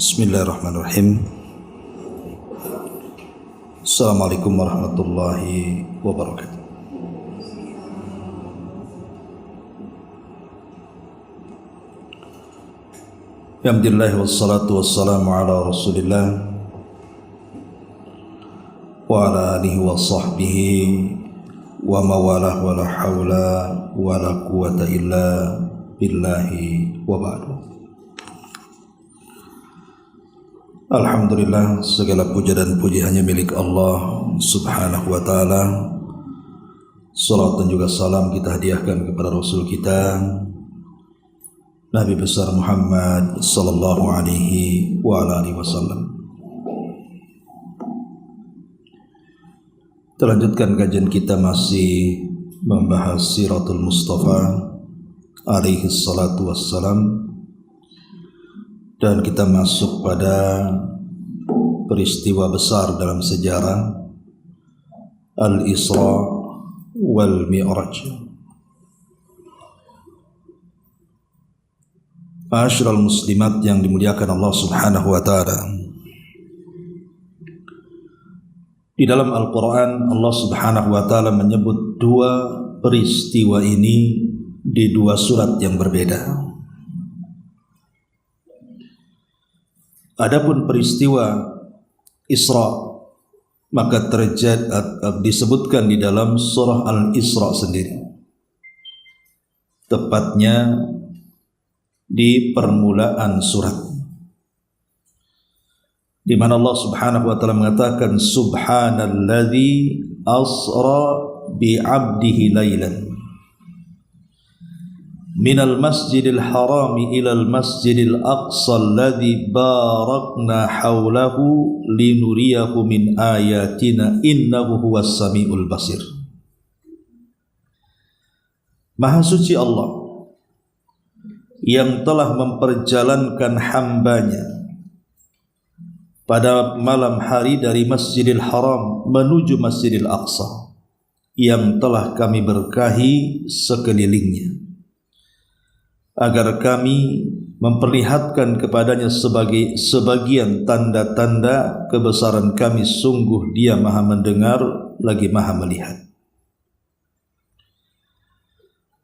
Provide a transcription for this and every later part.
Bismillahirrahmanirrahim. Assalamualaikum warahmatullahi wabarakatuh. Alhamdulillah wassalatu wassalamu ala Rasulillah wa ala alihi wa sahbihi wa mawalah wa la hawla wa la quwata illa billahi wa ba'du. Alhamdulillah, segala puja dan puji hanya milik Allah subhanahu wa ta'ala. Salat dan juga salam kita hadiahkan kepada Rasul kita Nabi besar Muhammad sallallahu alaihi wa alihi wasallam. Kita lanjutkan kajian kita, masih membahas Siratul Mustafa alaihi salatu wassalam, dan kita masuk pada peristiwa besar dalam sejarah Al-Isra wal Mi'raj. Ma'asyiral muslimat yang dimuliakan Allah subhanahu wa ta'ala, di dalam Al-Quran Allah subhanahu wa ta'ala menyebut dua peristiwa ini di dua surat yang berbeda. Adapun peristiwa Isra maka disebutkan di dalam surah Al-Isra sendiri, tepatnya di permulaan surat, di mana Allah Subhanahu wa taala mengatakan subhanalladzi asra bi 'abdihi lailan minal masjidil harami ilal masjidil aqsa alladzi barakna haulahu linuriyahu min ayatina innahu huwas samiul basir. Maha suci Allah yang telah memperjalankan hambanya pada malam hari dari Masjidil Haram menuju Masjidil Aqsa yang telah kami berkahi sekelilingnya, agar kami memperlihatkan kepadanya sebagian tanda-tanda kebesaran kami. Sungguh Dia Maha mendengar lagi Maha melihat.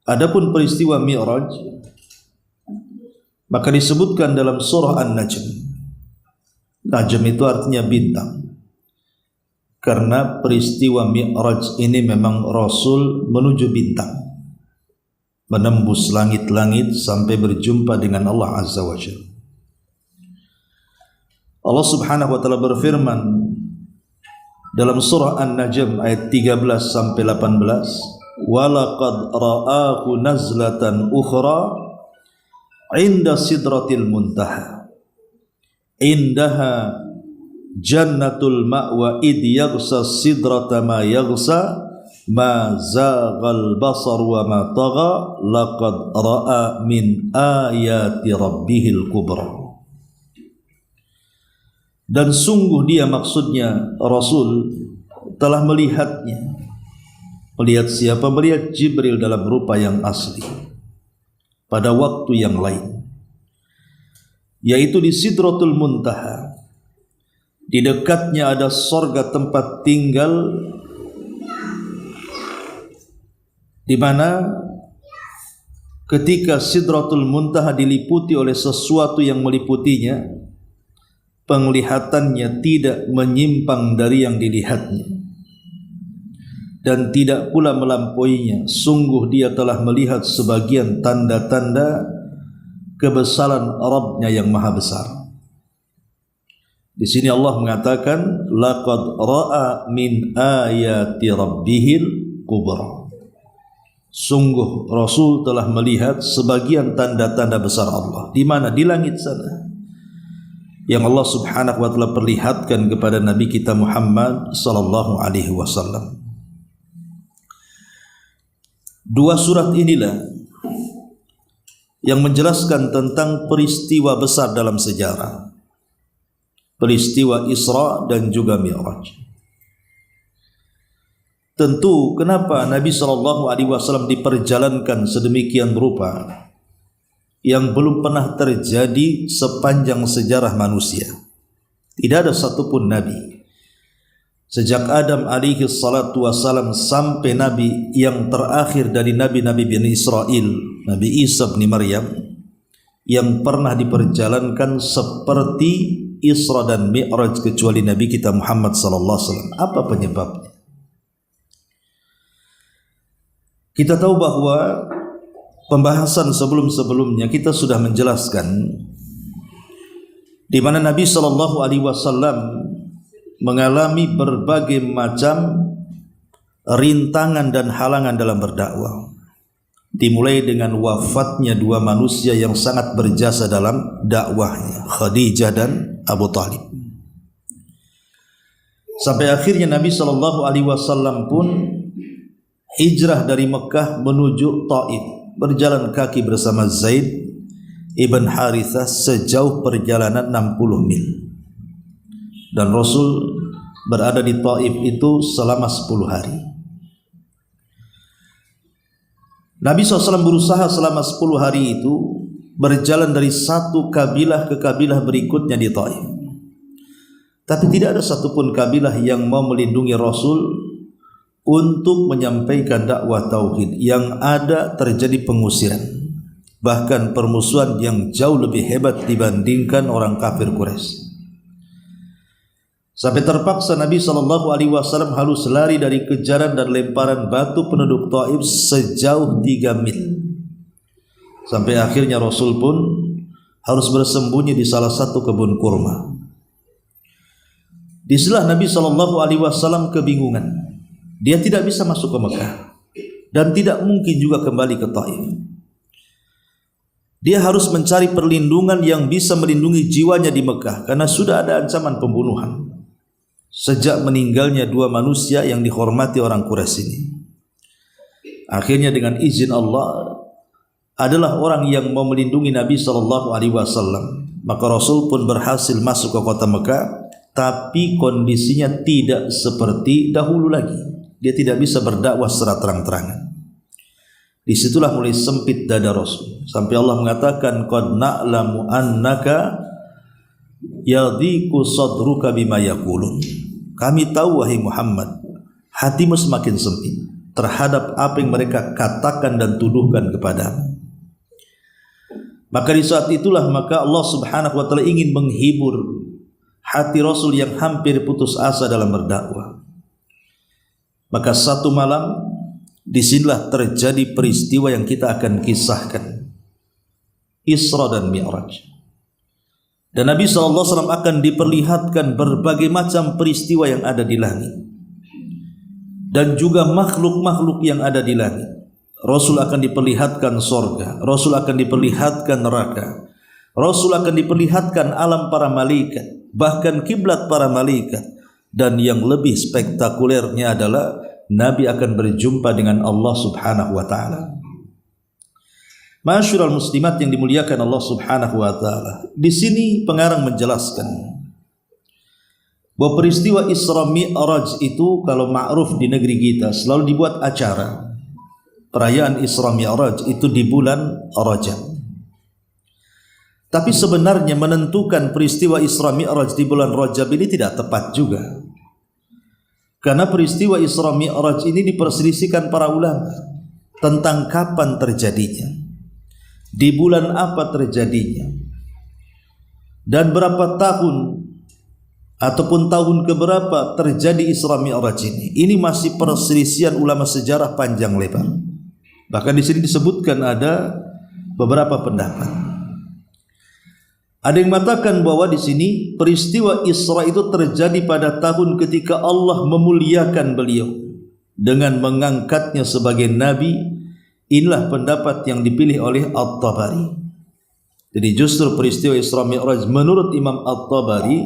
Adapun peristiwa Mi'raj maka disebutkan dalam surah An-Najm. Najm itu artinya bintang, karena peristiwa Mi'raj ini memang Rasul menuju bintang, menembus langit-langit sampai berjumpa dengan Allah Azza wa Jalla. Allah Subhanahu wa taala berfirman dalam surah An-Najm ayat 13 sampai 18, "Walaqad ra'ahu nazlatan ukhra 'inda sidratil muntaha indaha jannatul ma'wa id yaghsa sidrata ma yaghsa ma zaghal basar wa ma tagha laqad ra'a min ayati rabbihil kubra." Dan sungguh dia, maksudnya Rasul, telah melihatnya. Melihat siapa? Melihat Jibril dalam rupa yang asli pada waktu yang lain, yaitu di Sidratul Muntaha. Di dekatnya ada sorga tempat tinggal, di mana ketika Sidratul Muntaha diliputi oleh sesuatu yang meliputinya, penglihatannya tidak menyimpang dari yang dilihatnya dan tidak pula melampauinya. Sungguh Dia telah melihat sebagian tanda-tanda kebesaran Rabb-Nya yang maha besar. Di sini Allah mengatakan laqad ra'a min ayati rabbihil kubra. Sungguh Rasul telah melihat sebagian tanda-tanda besar Allah. Di mana? Di langit sana, yang Allah Subhanahu wa taala perlihatkan kepada Nabi kita Muhammad sallallahu alaihi wasallam. Dua surat inilah yang menjelaskan tentang peristiwa besar dalam sejarah, peristiwa Isra dan juga Mi'raj. Tentu kenapa Nabi SAW diperjalankan sedemikian rupa yang belum pernah terjadi sepanjang sejarah manusia. Tidak ada satupun nabi sejak Adam alaihi salatu wassalam sampai nabi yang terakhir dari nabi-nabi Bani Israel, Nabi Isa bin Maryam, yang pernah diperjalankan seperti Isra dan Mi'raj kecuali Nabi kita Muhammad sallallahu alaihi wasallam. Apa penyebabnya? Kita tahu bahwa pembahasan sebelum-sebelumnya kita sudah menjelaskan di mana Nabi sallallahu alaihi wasallam mengalami berbagai macam rintangan dan halangan dalam berdakwah. Dimulai dengan wafatnya dua manusia yang sangat berjasa dalam dakwahnya, Khadijah dan Abu Talib. Sampai akhirnya Nabi sallallahu alaihi wasallam pun hijrah dari Mekah menuju Taif, berjalan kaki bersama Zaid ibn Harithah sejauh perjalanan 60 mil. Dan Rasul berada di Taif itu selama 10 hari. Nabi SAW berusaha selama 10 hari itu berjalan dari satu kabilah ke kabilah berikutnya di Taif. Tapi tidak ada satupun kabilah yang mau melindungi Rasul untuk menyampaikan dakwah tauhid. Yang ada terjadi pengusiran, bahkan permusuhan yang jauh lebih hebat dibandingkan orang kafir Quraisy. Sampai terpaksa Nabi SAW harus lari dari kejaran dan lemparan batu penduduk Taif sejauh 3 mil. Sampai akhirnya Rasul pun harus bersembunyi di salah satu kebun kurma. Disitulah Nabi SAW kebingungan. Dia tidak bisa masuk ke Mekah dan tidak mungkin juga kembali ke Taif. Dia harus mencari perlindungan yang bisa melindungi jiwanya di Mekah karena sudah ada ancaman pembunuhan sejak meninggalnya dua manusia yang dihormati orang Quraisy ini. Akhirnya dengan izin Allah adalah orang yang mau melindungi Nabi SAW. Maka Rasul pun berhasil masuk ke kota Mekah, tapi kondisinya tidak seperti dahulu lagi. Dia tidak bisa berdakwah secara terang-terangan. Disitulah mulai sempit dada Rasul, sampai Allah mengatakan, qad na'lamu annaka yadhiqu sadruka bima yaqulun. Kami tahu wahai Muhammad, hatimu semakin sempit terhadap apa yang mereka katakan dan tuduhkan kepadamu. Maka di saat itulah maka Allah Subhanahu wa taala ingin menghibur hati Rasul yang hampir putus asa dalam berdakwah. Maka satu malam disinilah terjadi peristiwa yang kita akan kisahkan, Isra dan Mi'raj. Dan Nabi SAW akan diperlihatkan berbagai macam peristiwa yang ada di langit dan juga makhluk-makhluk yang ada di langit. Rasul akan diperlihatkan sorga, Rasul akan diperlihatkan neraka, Rasul akan diperlihatkan alam para malaikat, bahkan kiblat para malaikat. Dan yang lebih spektakulernya adalah Nabi akan berjumpa dengan Allah Subhanahu wa ta'ala. Masyurul muslimat yang dimuliakan Allah Subhanahu wa ta'ala, di sini pengarang menjelaskan bahwa peristiwa Isra Mi'raj itu kalau ma'ruf di negeri kita selalu dibuat acara. Perayaan Isra Mi'raj itu di bulan Rajab. Tapi sebenarnya menentukan peristiwa Isra Mi'raj di bulan Rajab ini tidak tepat juga. Karena peristiwa Isra Mi'raj ini diperselisihkan para ulama tentang kapan terjadinya, di bulan apa terjadinya, dan berapa tahun ataupun tahun keberapa terjadi Isra Mi'raj ini. Ini masih perselisihan ulama sejarah panjang lebar. Bahkan di sini disebutkan ada beberapa pendapat. Ada yang mengatakan bahwa di sini peristiwa Isra itu terjadi pada tahun ketika Allah memuliakan beliau dengan mengangkatnya sebagai nabi. Inilah pendapat yang dipilih oleh At-Tabari. Jadi justru peristiwa Isra Mi'raj menurut Imam At-Tabari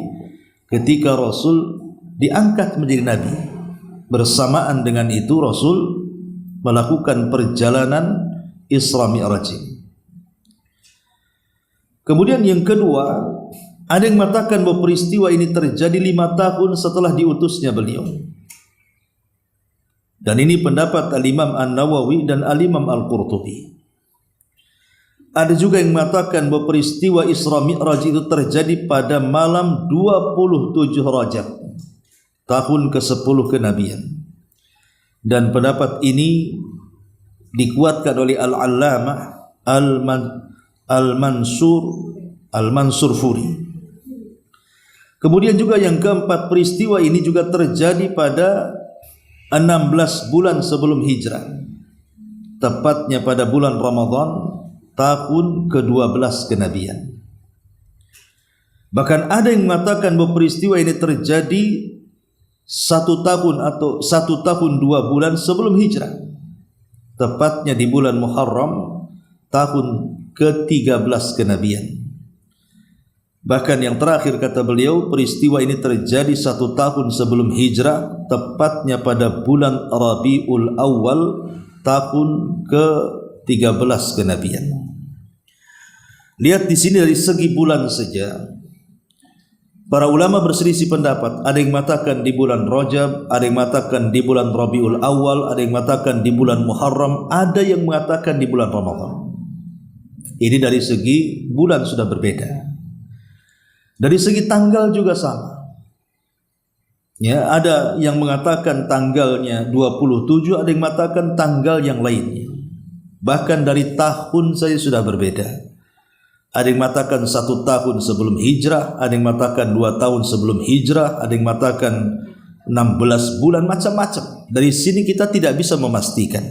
ketika Rasul diangkat menjadi nabi. Bersamaan dengan itu Rasul melakukan perjalanan Isra Mi'raj. Kemudian yang kedua, ada yang mengatakan bahwa peristiwa ini terjadi 5 tahun setelah diutusnya beliau. Dan ini pendapat Al-Imam An-Nawawi dan Al-Imam Al-Qurtubi. Ada juga yang mengatakan bahwa peristiwa Isra Mi'raj itu terjadi pada malam 27 Rajab, tahun ke-10 kenabian. Dan pendapat ini dikuatkan oleh Al-Allamah Al-Mansur Furi. Kemudian juga yang keempat, peristiwa ini juga terjadi pada 16 bulan sebelum hijrah, tepatnya pada bulan Ramadan tahun ke-12 kenabian. Bahkan ada yang mengatakan bahwa peristiwa ini terjadi 1 tahun atau 1 tahun 2 bulan sebelum hijrah, tepatnya di bulan Muharram tahun ke-13 kenabian. Bahkan yang terakhir kata beliau, peristiwa ini terjadi 1 tahun sebelum hijrah, tepatnya pada bulan Rabiul Awal tahun ke-13 kenabian. Lihat di sini dari segi bulan saja, para ulama berselisih pendapat. Ada yang mengatakan di bulan Rajab, ada yang mengatakan di bulan Rabiul Awal, ada yang mengatakan di bulan Muharram, ada yang mengatakan di bulan Ramadan. Ini dari segi bulan sudah berbeda. Dari segi tanggal juga sama. Ya, ada yang mengatakan tanggalnya 27, ada yang mengatakan tanggal yang lainnya. Bahkan dari tahun saja sudah berbeda. Ada yang mengatakan 1 tahun sebelum hijrah, ada yang mengatakan 2 tahun sebelum hijrah, ada yang mengatakan 16 bulan, macam-macam. Dari sini kita tidak bisa memastikan,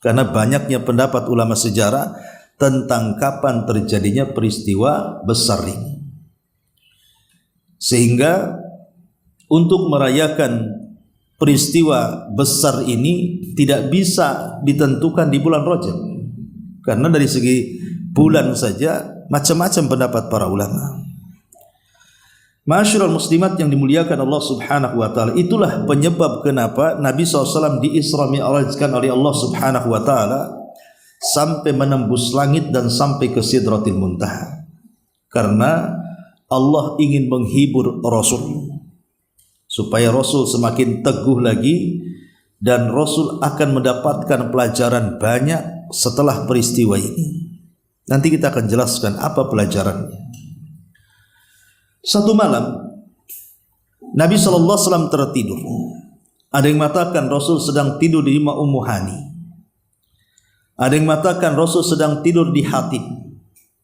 karena banyaknya pendapat ulama sejarah tentang kapan terjadinya peristiwa besar ini. Sehingga untuk merayakan peristiwa besar ini tidak bisa ditentukan di bulan Rajab, karena dari segi bulan saja macam-macam pendapat para ulama. Ma'asyiral muslimat yang dimuliakan Allah Subhanahu wa taala, itulah penyebab kenapa Nabi SAW di-Isra Mi'rajkan oleh Allah Subhanahu wa taala sampai menembus langit dan sampai ke Sidratil Muntaha. Karena Allah ingin menghibur Rasul, supaya Rasul semakin teguh lagi, dan Rasul akan mendapatkan pelajaran banyak setelah peristiwa ini. Nanti kita akan jelaskan apa pelajarannya. Satu malam Nabi SAW tertidur. Ada yang mengatakan Rasul sedang tidur di rumah Ummu Hani. Ada yang mengatakan Rasul sedang tidur di Hatib.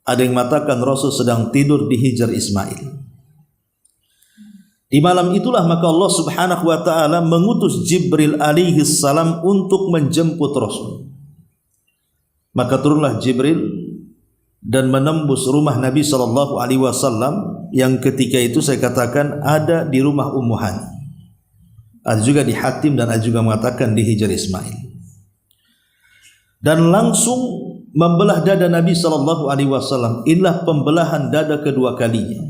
Ada yang mengatakan Rasul sedang tidur di Hijr Ismail. Di malam itulah maka Allah Subhanahu wa taala mengutus Jibril alaihi salam untuk menjemput Rasul. Maka turunlah Jibril dan menembus rumah Nabi SAW, yang ketika itu saya katakan ada di rumah Ummu Hani, ada juga di Hatim, dan ada juga mengatakan di Hijr Ismail, dan langsung membelah dada Nabi SAW. Inilah pembelahan dada kedua kalinya.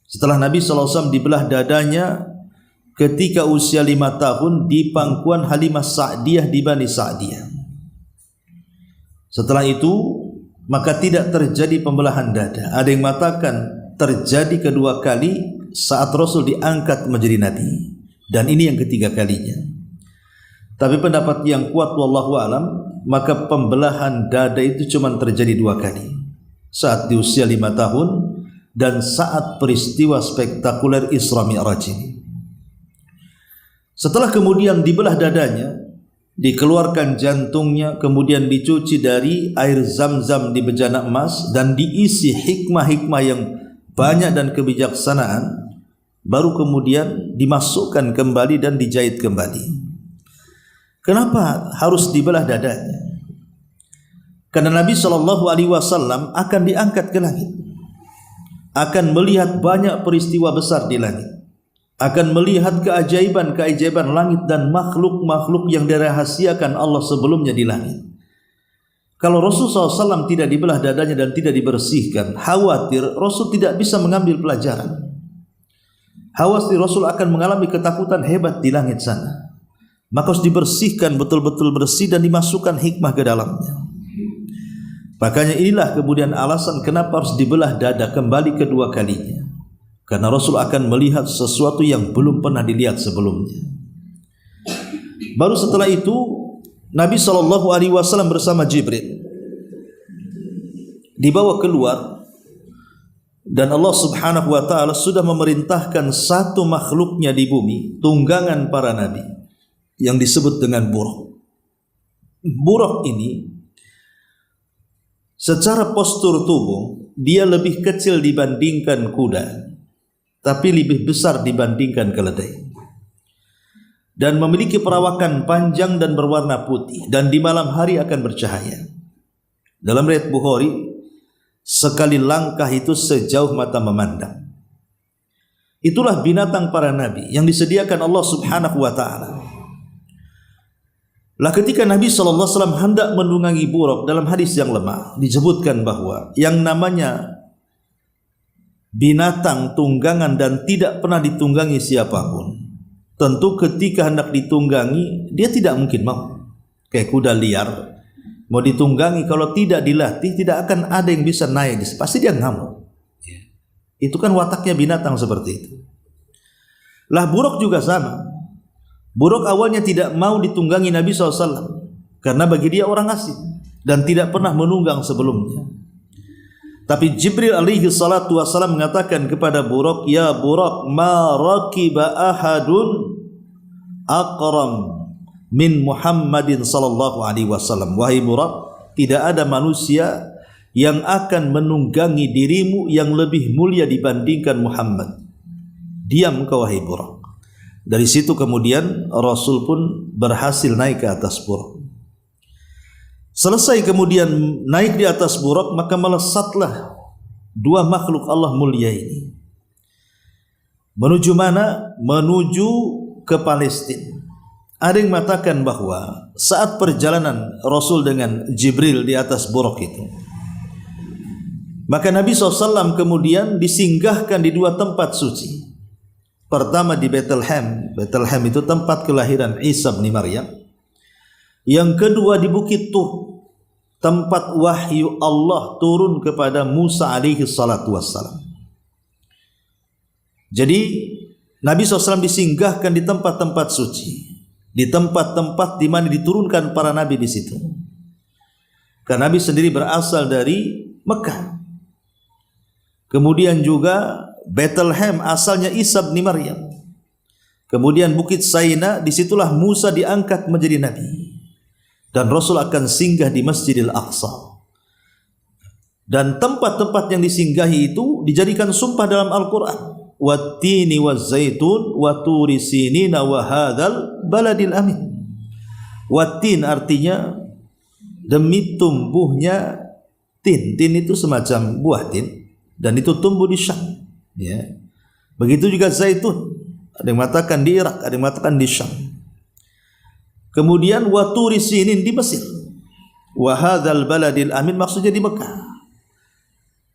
Setelah Nabi SAW dibelah dadanya ketika usia 5 tahun di pangkuan Halimah Sa'diyah di Bani Sa'diyah. Setelah itu maka tidak terjadi pembelahan dada. Ada yang mengatakan terjadi kedua kali saat Rasul diangkat menjadi Nabi, dan ini yang ketiga kalinya. Tapi pendapat yang kuat wallahu alam, maka pembelahan dada itu cuma terjadi 2 kali, saat di usia 5 tahun dan saat peristiwa spektakuler Isra Mi'raj ini. Setelah kemudian dibelah dadanya, dikeluarkan jantungnya, kemudian dicuci dari air zam-zam di bejana emas dan diisi hikmah-hikmah yang banyak dan kebijaksanaan, baru kemudian dimasukkan kembali dan dijahit kembali. Kenapa harus dibelah dadanya? Karena Nabi SAW akan diangkat ke langit, akan melihat banyak peristiwa besar di langit, akan melihat keajaiban-keajaiban langit dan makhluk-makhluk yang dirahasiakan Allah sebelumnya di langit. Kalau Rasulullah SAW tidak dibelah dadanya dan tidak dibersihkan, khawatir Rasul tidak bisa mengambil pelajaran. Khawatir Rasul akan mengalami ketakutan hebat di langit sana. Maka harus dibersihkan betul-betul bersih dan dimasukkan hikmah ke dalamnya. Makanya inilah kemudian alasan kenapa harus dibelah dada kembali kedua kalinya. Karena Rasul akan melihat sesuatu yang belum pernah dilihat sebelumnya. Baru setelah itu Nabi SAW bersama Jibril dibawa keluar, dan Allah Subhanahu wa taala sudah memerintahkan satu makhluknya di bumi, tunggangan para nabi, yang disebut dengan buraq. Buraq ini secara postur tubuh dia lebih kecil dibandingkan kuda, tapi lebih besar dibandingkan keledai, dan memiliki perawakan panjang dan berwarna putih, dan di malam hari akan bercahaya. Dalam riwayat Bukhari, sekali langkah itu sejauh mata memandang. Itulah binatang para nabi yang disediakan Allah Subhanahu wa taala. Lah ketika Nabi SAW hendak menunggangi buraq, dalam hadis yang lemah disebutkan bahwa yang namanya binatang tunggangan dan tidak pernah ditunggangi siapapun, tentu ketika hendak ditunggangi dia tidak mungkin mau. Kayak kuda liar mau ditunggangi, kalau tidak dilatih tidak akan ada yang bisa naik, pasti dia ngamuk. Itu kan wataknya binatang seperti itu. Lah buraq juga sama. Buraq awalnya tidak mau ditunggangi Nabi SAW karena bagi dia orang asing dan tidak pernah menunggang sebelumnya. Tapi Jibril alaihi salatu wassalam mengatakan kepada buraq, "Ya buraq, ma rakiba ahadun aqram min Muhammadin sallallahu alaihi wasallam." Wahai buraq, tidak ada manusia yang akan menunggangi dirimu yang lebih mulia dibandingkan Muhammad. Diam kau wahai buraq. Dari situ kemudian Rasul pun berhasil naik ke atas buraq. Selesai kemudian naik di atas buraq, maka melesatlah dua makhluk Allah mulia ini. Menuju mana? Menuju ke Palestina. Ada yang mengatakan bahwa saat perjalanan Rasul dengan Jibril di atas buraq itu, maka Nabi SAW kemudian disinggahkan di dua tempat suci. Pertama di Bethlehem. Bethlehem itu tempat kelahiran Isa bin Maryam. Yang kedua di Bukit Tur, tempat wahyu Allah turun kepada Musa alaihi salatu wassalam. Jadi Nabi SAW disinggahkan di tempat-tempat suci, di tempat-tempat di mana diturunkan para nabi di situ. Karena Nabi sendiri berasal dari Mekah. Kemudian juga Bethlehem asalnya Isa bin Maryam. Kemudian Bukit Saina, disitulah Musa diangkat menjadi nabi. Dan Rasul akan singgah di Masjidil Aqsa. Dan tempat-tempat yang disinggahi itu dijadikan sumpah dalam Al-Quran. Wattini wazzaitun wa turi sinina wa hadzal baladil amin. Wattin artinya demi tumbuhnya tin. Tin itu semacam buah tin dan itu tumbuh di Syam. Ya. Begitu juga zaitun. Ada yang mengatakan di Irak, ada yang mengatakan di Syam. Kemudian wa turi sinin di Mesir. Wa hadzal baladil amin maksudnya di Mekah.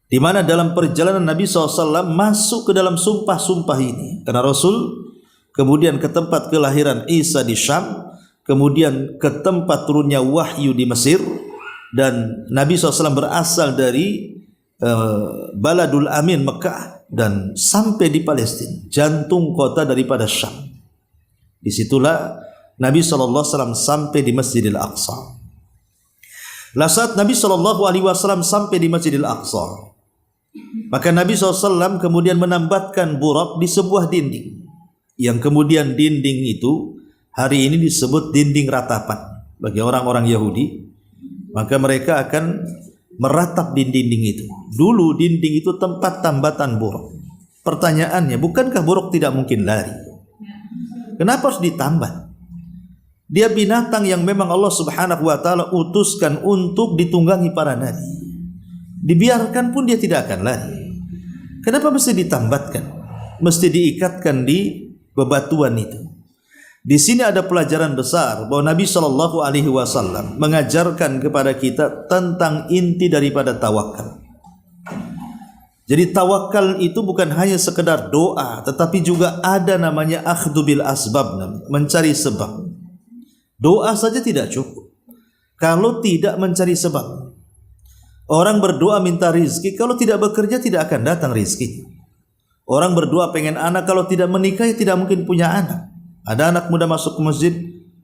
Di mana dalam perjalanan Nabi SAW masuk ke dalam sumpah-sumpah ini. Karena Rasul kemudian ke tempat kelahiran Isa di Syam, kemudian ke tempat turunnya wahyu di Mesir, dan Nabi SAW berasal dari Baladul Amin Mekah dan sampai di Palestina, jantung kota daripada Syam. Disitulah Nabi SAW sampai di Masjidil Aqsa. Lah saat Nabi SAW sampai di Masjidil Aqsa, maka Nabi SAW kemudian menambatkan buraq di sebuah dinding, yang kemudian dinding itu hari ini disebut dinding ratapan. Bagi orang-orang Yahudi, maka mereka akan meratap di dinding itu. Dulu dinding itu tempat tambatan buraq. Pertanyaannya, bukankah buraq tidak mungkin lari? Kenapa harus ditambat? Dia binatang yang memang Allah Subhanahu wa taala utuskan untuk ditunggangi para nabi. Dibiarkan pun dia tidak akan lari. Kenapa mesti ditambatkan? Mesti diikatkan di bebatuan itu. Di sini ada pelajaran besar bahwa Nabi SAW mengajarkan kepada kita tentang inti daripada tawakal. Jadi tawakal itu bukan hanya sekedar doa, tetapi juga ada namanya akhdhu bil asbab, mencari sebab. Doa saja tidak cukup kalau tidak mencari sebab. Orang berdoa minta rizki, kalau tidak bekerja tidak akan datang rizki. Orang berdoa pengen anak, kalau tidak menikah tidak mungkin punya anak. Ada anak muda masuk ke masjid,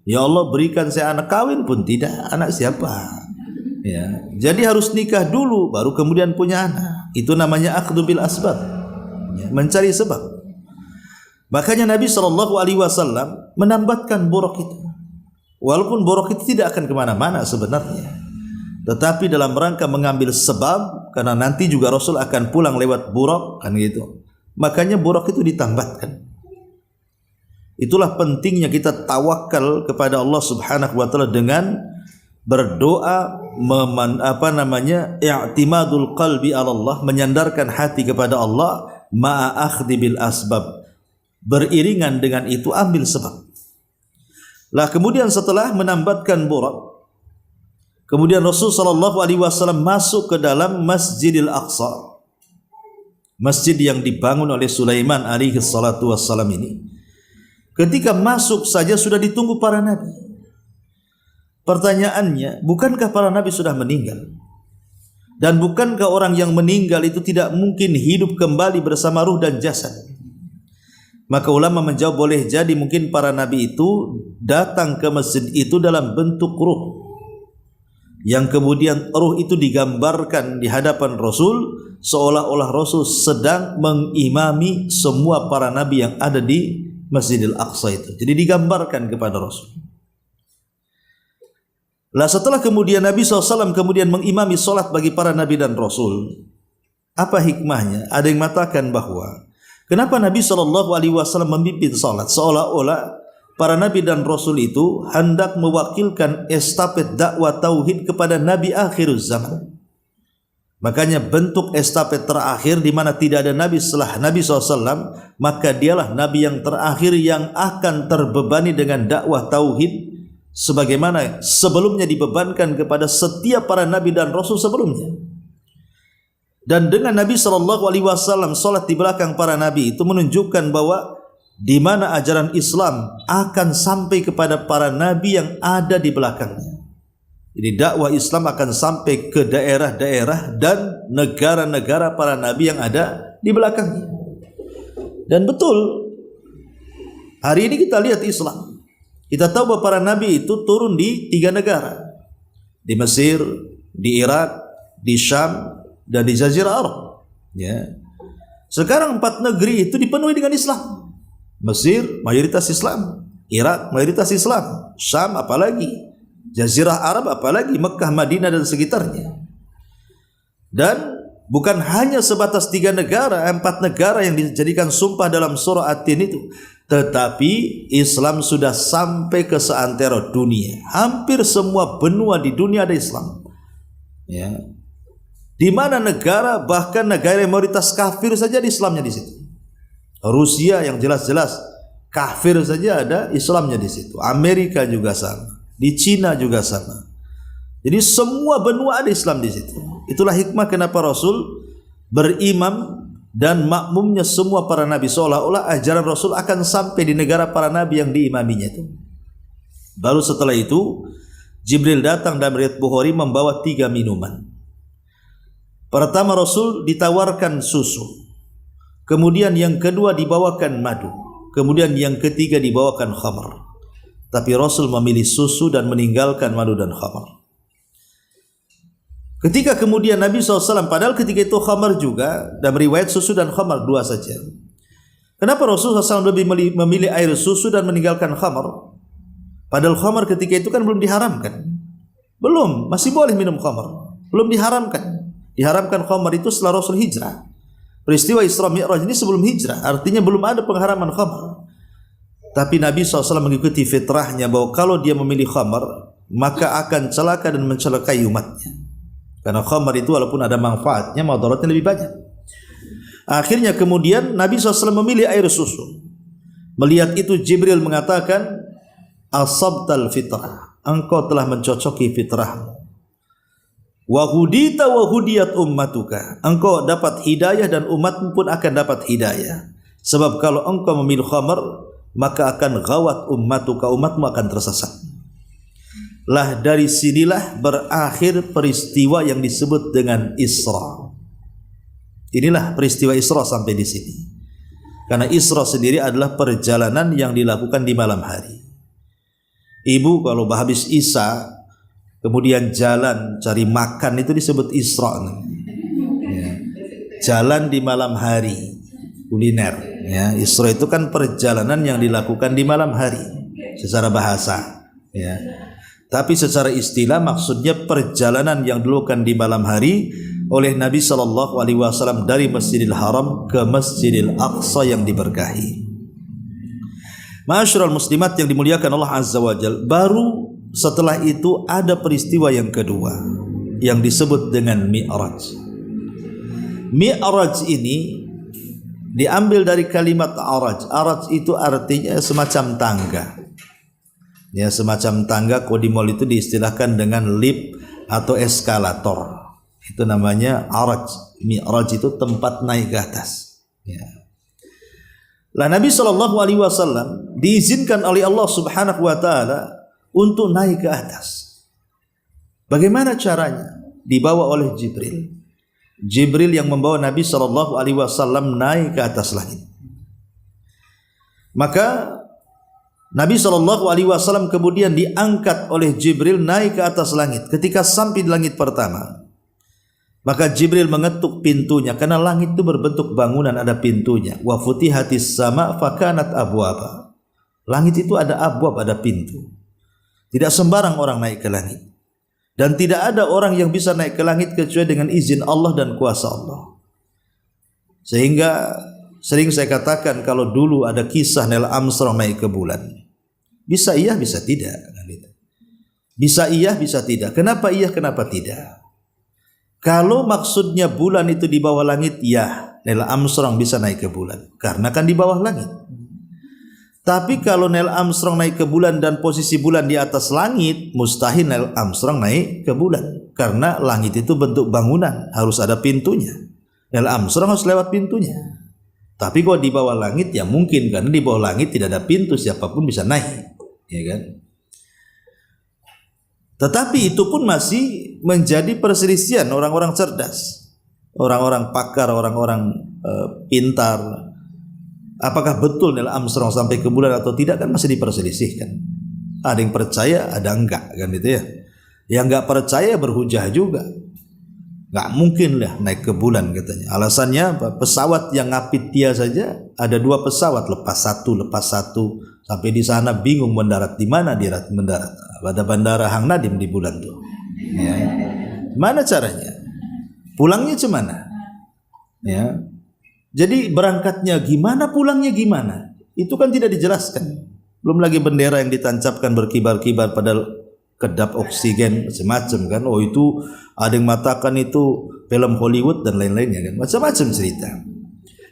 ya Allah berikan saya anak, kawin pun tidak, anak siapa? Ya, jadi harus nikah dulu baru kemudian punya anak. Itu namanya akhdhu bil asbab. Ya, mencari sebab. Makanya Nabi SAW menambatkan borok itu. Walaupun borok itu tidak akan kemana-mana sebenarnya, tetapi dalam rangka mengambil sebab, karena nanti juga Rasul akan pulang lewat borok, kan gitu. Makanya borok itu ditambatkan. Itulah pentingnya kita tawakal kepada Allah Subhanahu wa taala dengan berdoa, i'timadul qalbi ala Allah, menyandarkan hati kepada Allah, ma'a akhdhi bil asbab, beriringan dengan itu ambil sebab. Lah kemudian setelah menambatkan borak, kemudian Rasul sallallahu alaihi wasallam masuk ke dalam Masjidil Aqsa, masjid yang dibangun oleh Sulaiman alaihi salatu wassalam ini. Ketika masuk saja sudah ditunggu para nabi. Pertanyaannya, bukankah para nabi sudah meninggal? Dan bukankah orang yang meninggal itu tidak mungkin hidup kembali bersama ruh dan jasad? Maka ulama menjawab, boleh jadi mungkin para nabi itu datang ke masjid itu dalam bentuk ruh, yang kemudian ruh itu digambarkan di hadapan Rasul, seolah-olah Rasul sedang mengimami semua para nabi yang ada di Masjidil Aqsa itu. Jadi digambarkan kepada Rasul. Lah setelah kemudian Nabi SAW kemudian mengimami solat bagi para nabi dan Rasul, apa hikmahnya? Ada yang mengatakan bahwa kenapa Nabi SAW memimpin solat, seolah-olah para nabi dan Rasul itu hendak mewakilkan estafet dakwah tauhid kepada nabi akhir zaman. Makanya bentuk estafet terakhir di mana tidak ada nabi setelah Nabi SAW, maka dialah nabi yang terakhir yang akan terbebani dengan dakwah tauhid, sebagaimana sebelumnya dibebankan kepada setiap para nabi dan Rasul sebelumnya. Dan dengan Nabi SAW solat di belakang para nabi itu menunjukkan bahwa di mana ajaran Islam akan sampai kepada para nabi yang ada di belakangnya. Jadi dakwah Islam akan sampai ke daerah-daerah dan negara-negara para nabi yang ada di belakangnya. Dan betul, hari ini kita lihat Islam, kita tahu bahwa para nabi itu turun di 3 negara, di Mesir, di Irak, di Syam, dan di Jazirah Arab. Ya. Sekarang 4 negeri itu dipenuhi dengan Islam. Mesir mayoritas Islam, Irak mayoritas Islam, Syam apalagi, Jazirah Arab apalagi, Mekah, Madinah dan sekitarnya. Dan bukan hanya sebatas 3 negara, 4 negara yang dijadikan sumpah dalam surah At-Tin itu, tetapi Islam sudah sampai ke seantero dunia. Hampir semua benua di dunia ada Islam. Ya. Di mana negara, bahkan negara yang mayoritas kafir saja ada Islamnya di situ. Rusia yang jelas-jelas kafir saja ada Islamnya di situ. Amerika juga sama. Di Cina juga sama. Jadi semua benua ada Islam di situ. Itulah hikmah kenapa Rasul berimam dan makmumnya semua para nabi, seolah-olah ajaran Rasul akan sampai di negara para nabi yang diimaminya itu. Baru setelah itu Jibril datang dalam riwayat Bukhari membawa 3 minuman. Pertama Rasul ditawarkan susu, kemudian yang kedua dibawakan madu, kemudian yang ketiga dibawakan khamar. Tapi Rasul memilih susu dan meninggalkan madu dan khamar. Ketika kemudian Nabi SAW, padahal ketika itu khamar juga, dalam riwayat susu dan khamar 2 saja. Kenapa Rasulullah SAW lebih memilih air susu dan meninggalkan khamar? Padahal khamar ketika itu kan belum diharamkan. Belum, masih boleh minum khamar. Belum diharamkan. Diharamkan khamar itu setelah Rasul hijrah. Peristiwa Isra Mi'raj ini sebelum hijrah, artinya belum ada pengharaman khamar. Tapi Nabi SAW mengikuti fitrahnya bahwa kalau dia memilih khamar, maka akan celaka dan mencelakai umatnya. Karena khamar itu walaupun ada manfaatnya, madaratnya lebih banyak. Akhirnya kemudian Nabi SAW memilih air susu. Melihat itu Jibril mengatakan, asabtal fitrah, engkau telah mencocoki fitrahmu. Wa hudita wa hudiyat ummatuka, engkau dapat hidayah dan umatmu pun akan dapat hidayah. Sebab kalau engkau memilih khamar, maka akan ghawat ummatuka, umatmu akan tersesat. Lah dari sinilah berakhir peristiwa yang disebut dengan Isra. Inilah peristiwa Isra sampai di sini. Karena Isra sendiri adalah perjalanan yang dilakukan di malam hari. Ibu kalau habis Isya kemudian jalan cari makan itu disebut Isra. Ya. Jalan di malam hari, kuliner. Ya. Isra itu kan perjalanan yang dilakukan di malam hari secara bahasa. Ya. Tapi secara istilah maksudnya perjalanan yang dilakukan di malam hari oleh Nabi SAW dari Masjidil Haram ke Masjidil Aqsa yang diberkahi. Ma'asyiral muslimat yang dimuliakan Allah Azza wa Jalla, baru setelah itu ada peristiwa yang kedua yang disebut dengan Mi'raj. Mi'raj ini diambil dari kalimat araj. Araj itu artinya semacam tangga. Ya, semacam tangga. Kalau di mall itu diistilahkan dengan lift atau eskalator. Itu namanya araj. Mi'raj itu tempat naik ke atas. Ya. Lah Nabi SAW diizinkan oleh Allah Subhanahu wa taala untuk naik ke atas. Bagaimana caranya? Dibawa oleh Jibril. Jibril yang membawa Nabi SAW naik ke atas langit. Maka Nabi SAW kemudian diangkat oleh Jibril naik ke atas langit. Ketika sampai di langit pertama, maka Jibril mengetuk pintunya, karena langit itu berbentuk bangunan, ada pintunya. Wa futihatis sama fakanat abwaba. Langit itu ada abwab, ada pintu. Tidak sembarang orang naik ke langit. Dan tidak ada orang yang bisa naik ke langit kecuali dengan izin Allah dan kuasa Allah. Sehingga sering saya katakan, kalau dulu ada kisah Neil Armstrong naik ke bulan, bisa iya, bisa tidak. Bisa iya, bisa tidak. Kenapa iya, kenapa tidak? Kalau maksudnya bulan itu di bawah langit, ya, Neil Armstrong bisa naik ke bulan, karena kan di bawah langit. Tapi kalau Neil Armstrong naik ke bulan dan posisi bulan di atas langit, mustahil Neil Armstrong naik ke bulan, karena langit itu bentuk bangunan, harus ada pintunya. Neil Armstrong harus lewat pintunya. Tapi kalau di bawah langit, ya mungkin, karena di bawah langit tidak ada pintu, siapapun bisa naik, ya kan? Tetapi itu pun masih menjadi perselisihan orang-orang cerdas, orang-orang pakar, orang-orang pintar. Apakah betul Neil Armstrong sampai ke bulan atau tidak, kan masih diperselisihkan. Ada yang percaya, ada enggak, kan itu ya. Yang enggak percaya berhujah juga. Enggak mungkin lah naik ke bulan katanya. Alasannya pesawat yang ngapit dia saja ada 2 pesawat, lepas satu, sampai di sana bingung mendarat di mana dia mendarat. Pada bandara Hang Nadim di bulan tuh. Ya. Mana caranya? Pulangnya cemana? Ya. Jadi berangkatnya gimana, pulangnya gimana? Itu kan tidak dijelaskan. Belum lagi bendera yang ditancapkan berkibar-kibar pada kedap oksigen macam-macam kan. Oh, itu ada yang mengatakan itu film Hollywood dan lain-lainnya kan. Macam-macam cerita.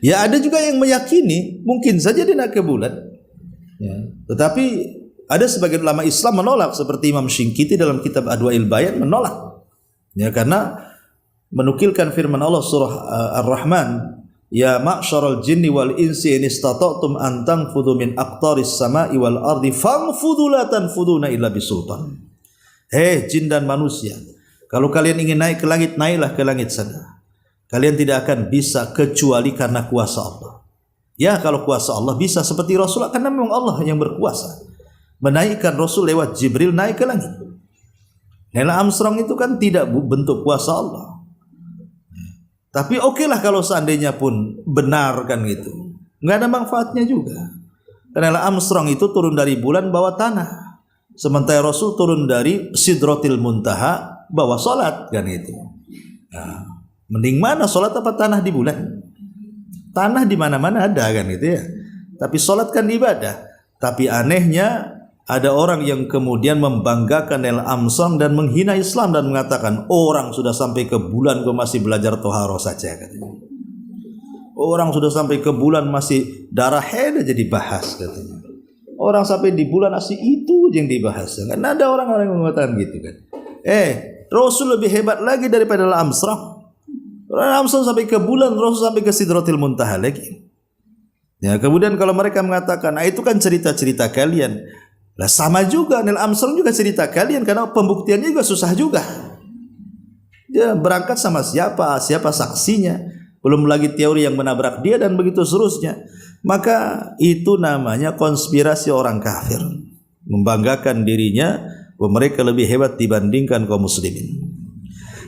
Ya ada juga yang meyakini mungkin saja dia naik ke bulan. Ya. Tetapi ada sebagian ulama Islam menolak, seperti Imam Shinqiti dalam kitab Adwa'il Bayan menolak. Ya, karena menukilkan firman Allah surah Ar-Rahman, ya ma'syaral jinni wal insi in istata'tum an tanfudhu min aqtaris sama'i wal ardi fanfudhu la tanfuduna illa bisultan. Hei jin dan manusia, kalau kalian ingin naik ke langit, naiklah ke langit sana. Kalian tidak akan bisa kecuali karena kuasa Allah. Ya, kalau kuasa Allah bisa seperti Rasulullah, karena memang Allah yang berkuasa menaikkan Rasul lewat Jibril naik ke langit. Neil Armstrong itu kan tidak bentuk kuasa Allah. Tapi okelah kalau seandainya pun benar kan gitu, nggak ada manfaatnya juga. Karena Armstrong itu turun dari bulan bawa tanah, sementara Rasul turun dari Sidratil Muntaha bawa solat kan itu. Nah, mending mana solat apa tanah di bulan? Tanah di mana-mana ada kan gitu ya. Tapi solat kan ibadah. Tapi anehnya ada orang yang kemudian membanggakan Neil Armstrong dan menghina Islam dan mengatakan orang sudah sampai ke bulan kok masih belajar toharoh saja katanya. Orang sudah sampai ke bulan masih darah haid aja dibahas katanya. Orang sampai di bulan masih itu yang dibahas. Kan ada orang-orang yang mengatakan gitu kan. Rasul lebih hebat lagi daripada Neil Armstrong. Neil Armstrong sampai ke bulan, Rasul sampai ke Sidratil Muntaha lagi. Ya, kemudian kalau mereka mengatakan, itu kan cerita-cerita kalian. Lah sama juga, Neil Armstrong juga cerita kalian, karena pembuktiannya juga susah juga. Dia berangkat sama siapa saksinya, belum lagi teori yang menabrak dia dan begitu seterusnya. Maka itu namanya konspirasi orang kafir, membanggakan dirinya bahwa mereka lebih hebat dibandingkan kaum muslimin.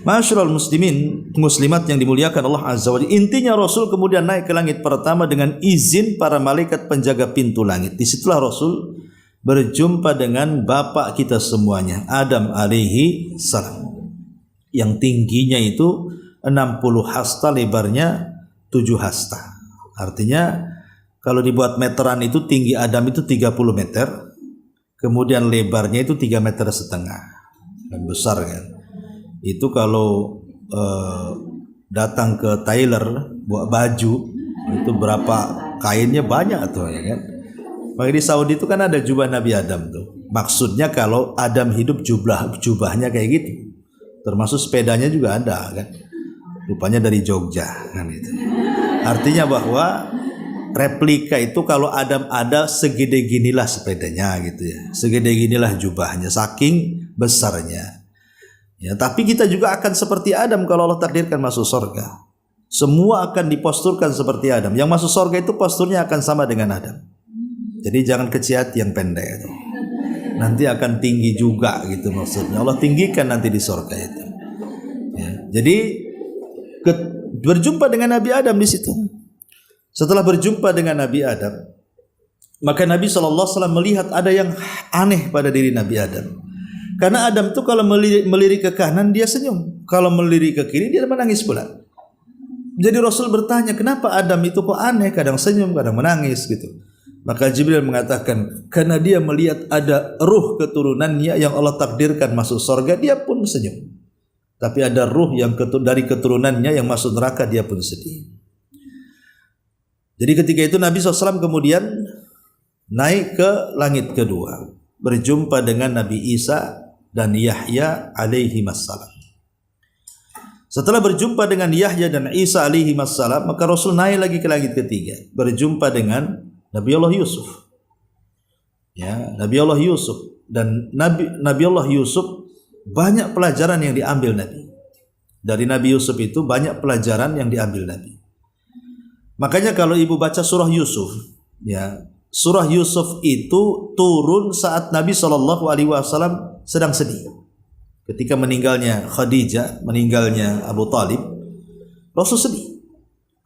Ma'asyiral muslimin, muslimat yang dimuliakan Allah Azza wa Jalla. Intinya Rasul kemudian naik ke langit pertama dengan izin para malaikat penjaga pintu langit. Disitulah Rasul berjumpa dengan bapak kita semuanya, Adam alaihi salam, yang tingginya itu 60 hasta, lebarnya 7 hasta. Artinya kalau dibuat meteran itu tinggi Adam itu 30 meter, kemudian lebarnya itu 3,5 meter, dan besar kan. Itu kalau datang ke tailor buat baju itu berapa kainnya banyak tuh ya kan. Maka di Saudi itu kan ada jubah Nabi Adam tuh. Maksudnya kalau Adam hidup jubahnya kayak gitu. Termasuk sepedanya juga ada kan. Rupanya dari Jogja kan itu. Artinya bahwa replika itu kalau Adam ada segede ginilah sepedanya gitu ya. Segede ginilah jubahnya saking besarnya. Ya, tapi kita juga akan seperti Adam kalau Allah takdirkan masuk surga. Semua akan diposturkan seperti Adam. Yang masuk surga itu posturnya akan sama dengan Adam. Jadi jangan kecil hati yang pendek itu. Nanti akan tinggi juga gitu maksudnya. Allah tinggikan nanti di surga itu. Ya, jadi berjumpa dengan Nabi Adam di situ. Setelah berjumpa dengan Nabi Adam, maka Nabi SAW melihat ada yang aneh pada diri Nabi Adam. Karena Adam itu kalau melirik ke kanan dia senyum, kalau melirik ke kiri dia menangis pula. Jadi Rasul bertanya, kenapa Adam itu kok aneh, kadang senyum, kadang menangis gitu. Maka Jibril mengatakan, karena dia melihat ada ruh keturunannya yang Allah takdirkan masuk surga, dia pun senyum. Tapi ada ruh yang dari keturunannya yang masuk neraka, dia pun sedih. Jadi ketika itu Nabi SAW kemudian naik ke langit kedua, berjumpa dengan Nabi Isa dan Yahya alaihi wassalam. Setelah berjumpa dengan Yahya dan Isa alaihi wassalam, maka Rasul naik lagi ke langit ketiga, berjumpa dengan Nabi Allah Yusuf. Ya, Nabi Allah Yusuf, dan Nabi Allah Yusuf banyak pelajaran yang diambil Nabi. Dari Nabi Yusuf itu banyak pelajaran yang diambil Nabi. Makanya kalau ibu baca surah Yusuf, ya, surah Yusuf itu turun saat Nabi SAW sedang sedih. Ketika meninggalnya Khadijah, meninggalnya Abu Talib, Rasul sedih.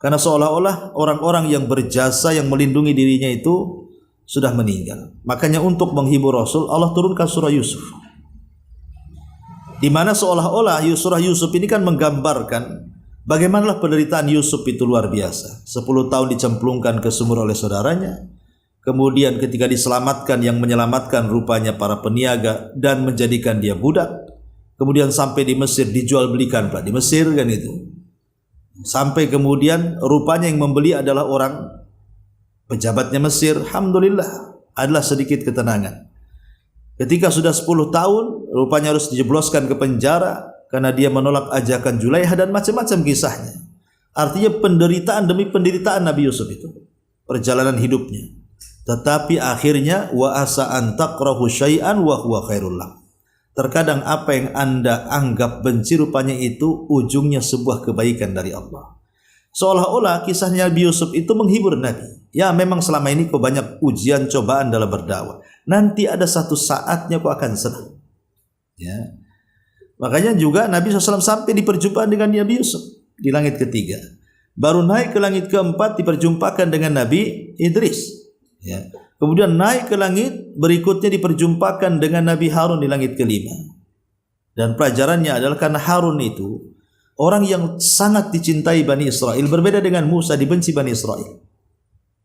Karena seolah-olah orang-orang yang berjasa, yang melindungi dirinya itu sudah meninggal. Makanya untuk menghibur Rasul, Allah turunkan surah Yusuf. Di mana seolah-olah surah Yusuf ini kan menggambarkan bagaimana penderitaan Yusuf itu luar biasa. 10 tahun dicemplungkan ke sumur oleh saudaranya. Kemudian ketika diselamatkan, yang menyelamatkan rupanya para peniaga dan menjadikan dia budak. Kemudian sampai di Mesir, dijual belikan Pak, di Mesir kan itu. Sampai kemudian rupanya yang membeli adalah orang pejabatnya Mesir. Alhamdulillah, adalah sedikit ketenangan. Ketika sudah 10 tahun, rupanya harus dijebloskan ke penjara karena dia menolak ajakan Zulaikha dan macam-macam kisahnya. Artinya penderitaan demi penderitaan Nabi Yusuf itu, perjalanan hidupnya. Tetapi akhirnya wa asa an takrahu syai'an wa huwa khairul lakum. Terkadang apa yang Anda anggap benci rupanya itu ujungnya sebuah kebaikan dari Allah. Seolah-olah kisahnya Nabi Yusuf itu menghibur Nabi. Ya, memang selama ini kau banyak ujian cobaan dalam berdakwah. Nanti ada satu saatnya kau akan senang. Ya. Makanya juga Nabi SAW sampai di perjumpaan dengan Nabi Yusuf di langit ketiga. Baru naik ke langit keempat diperjumpakan dengan Nabi Idris. Ya. Kemudian naik ke langit berikutnya diperjumpakan dengan Nabi Harun di langit kelima. Dan pelajarannya adalah karena Harun itu orang yang sangat dicintai Bani Israel, berbeda dengan Musa, dibenci Bani Israel.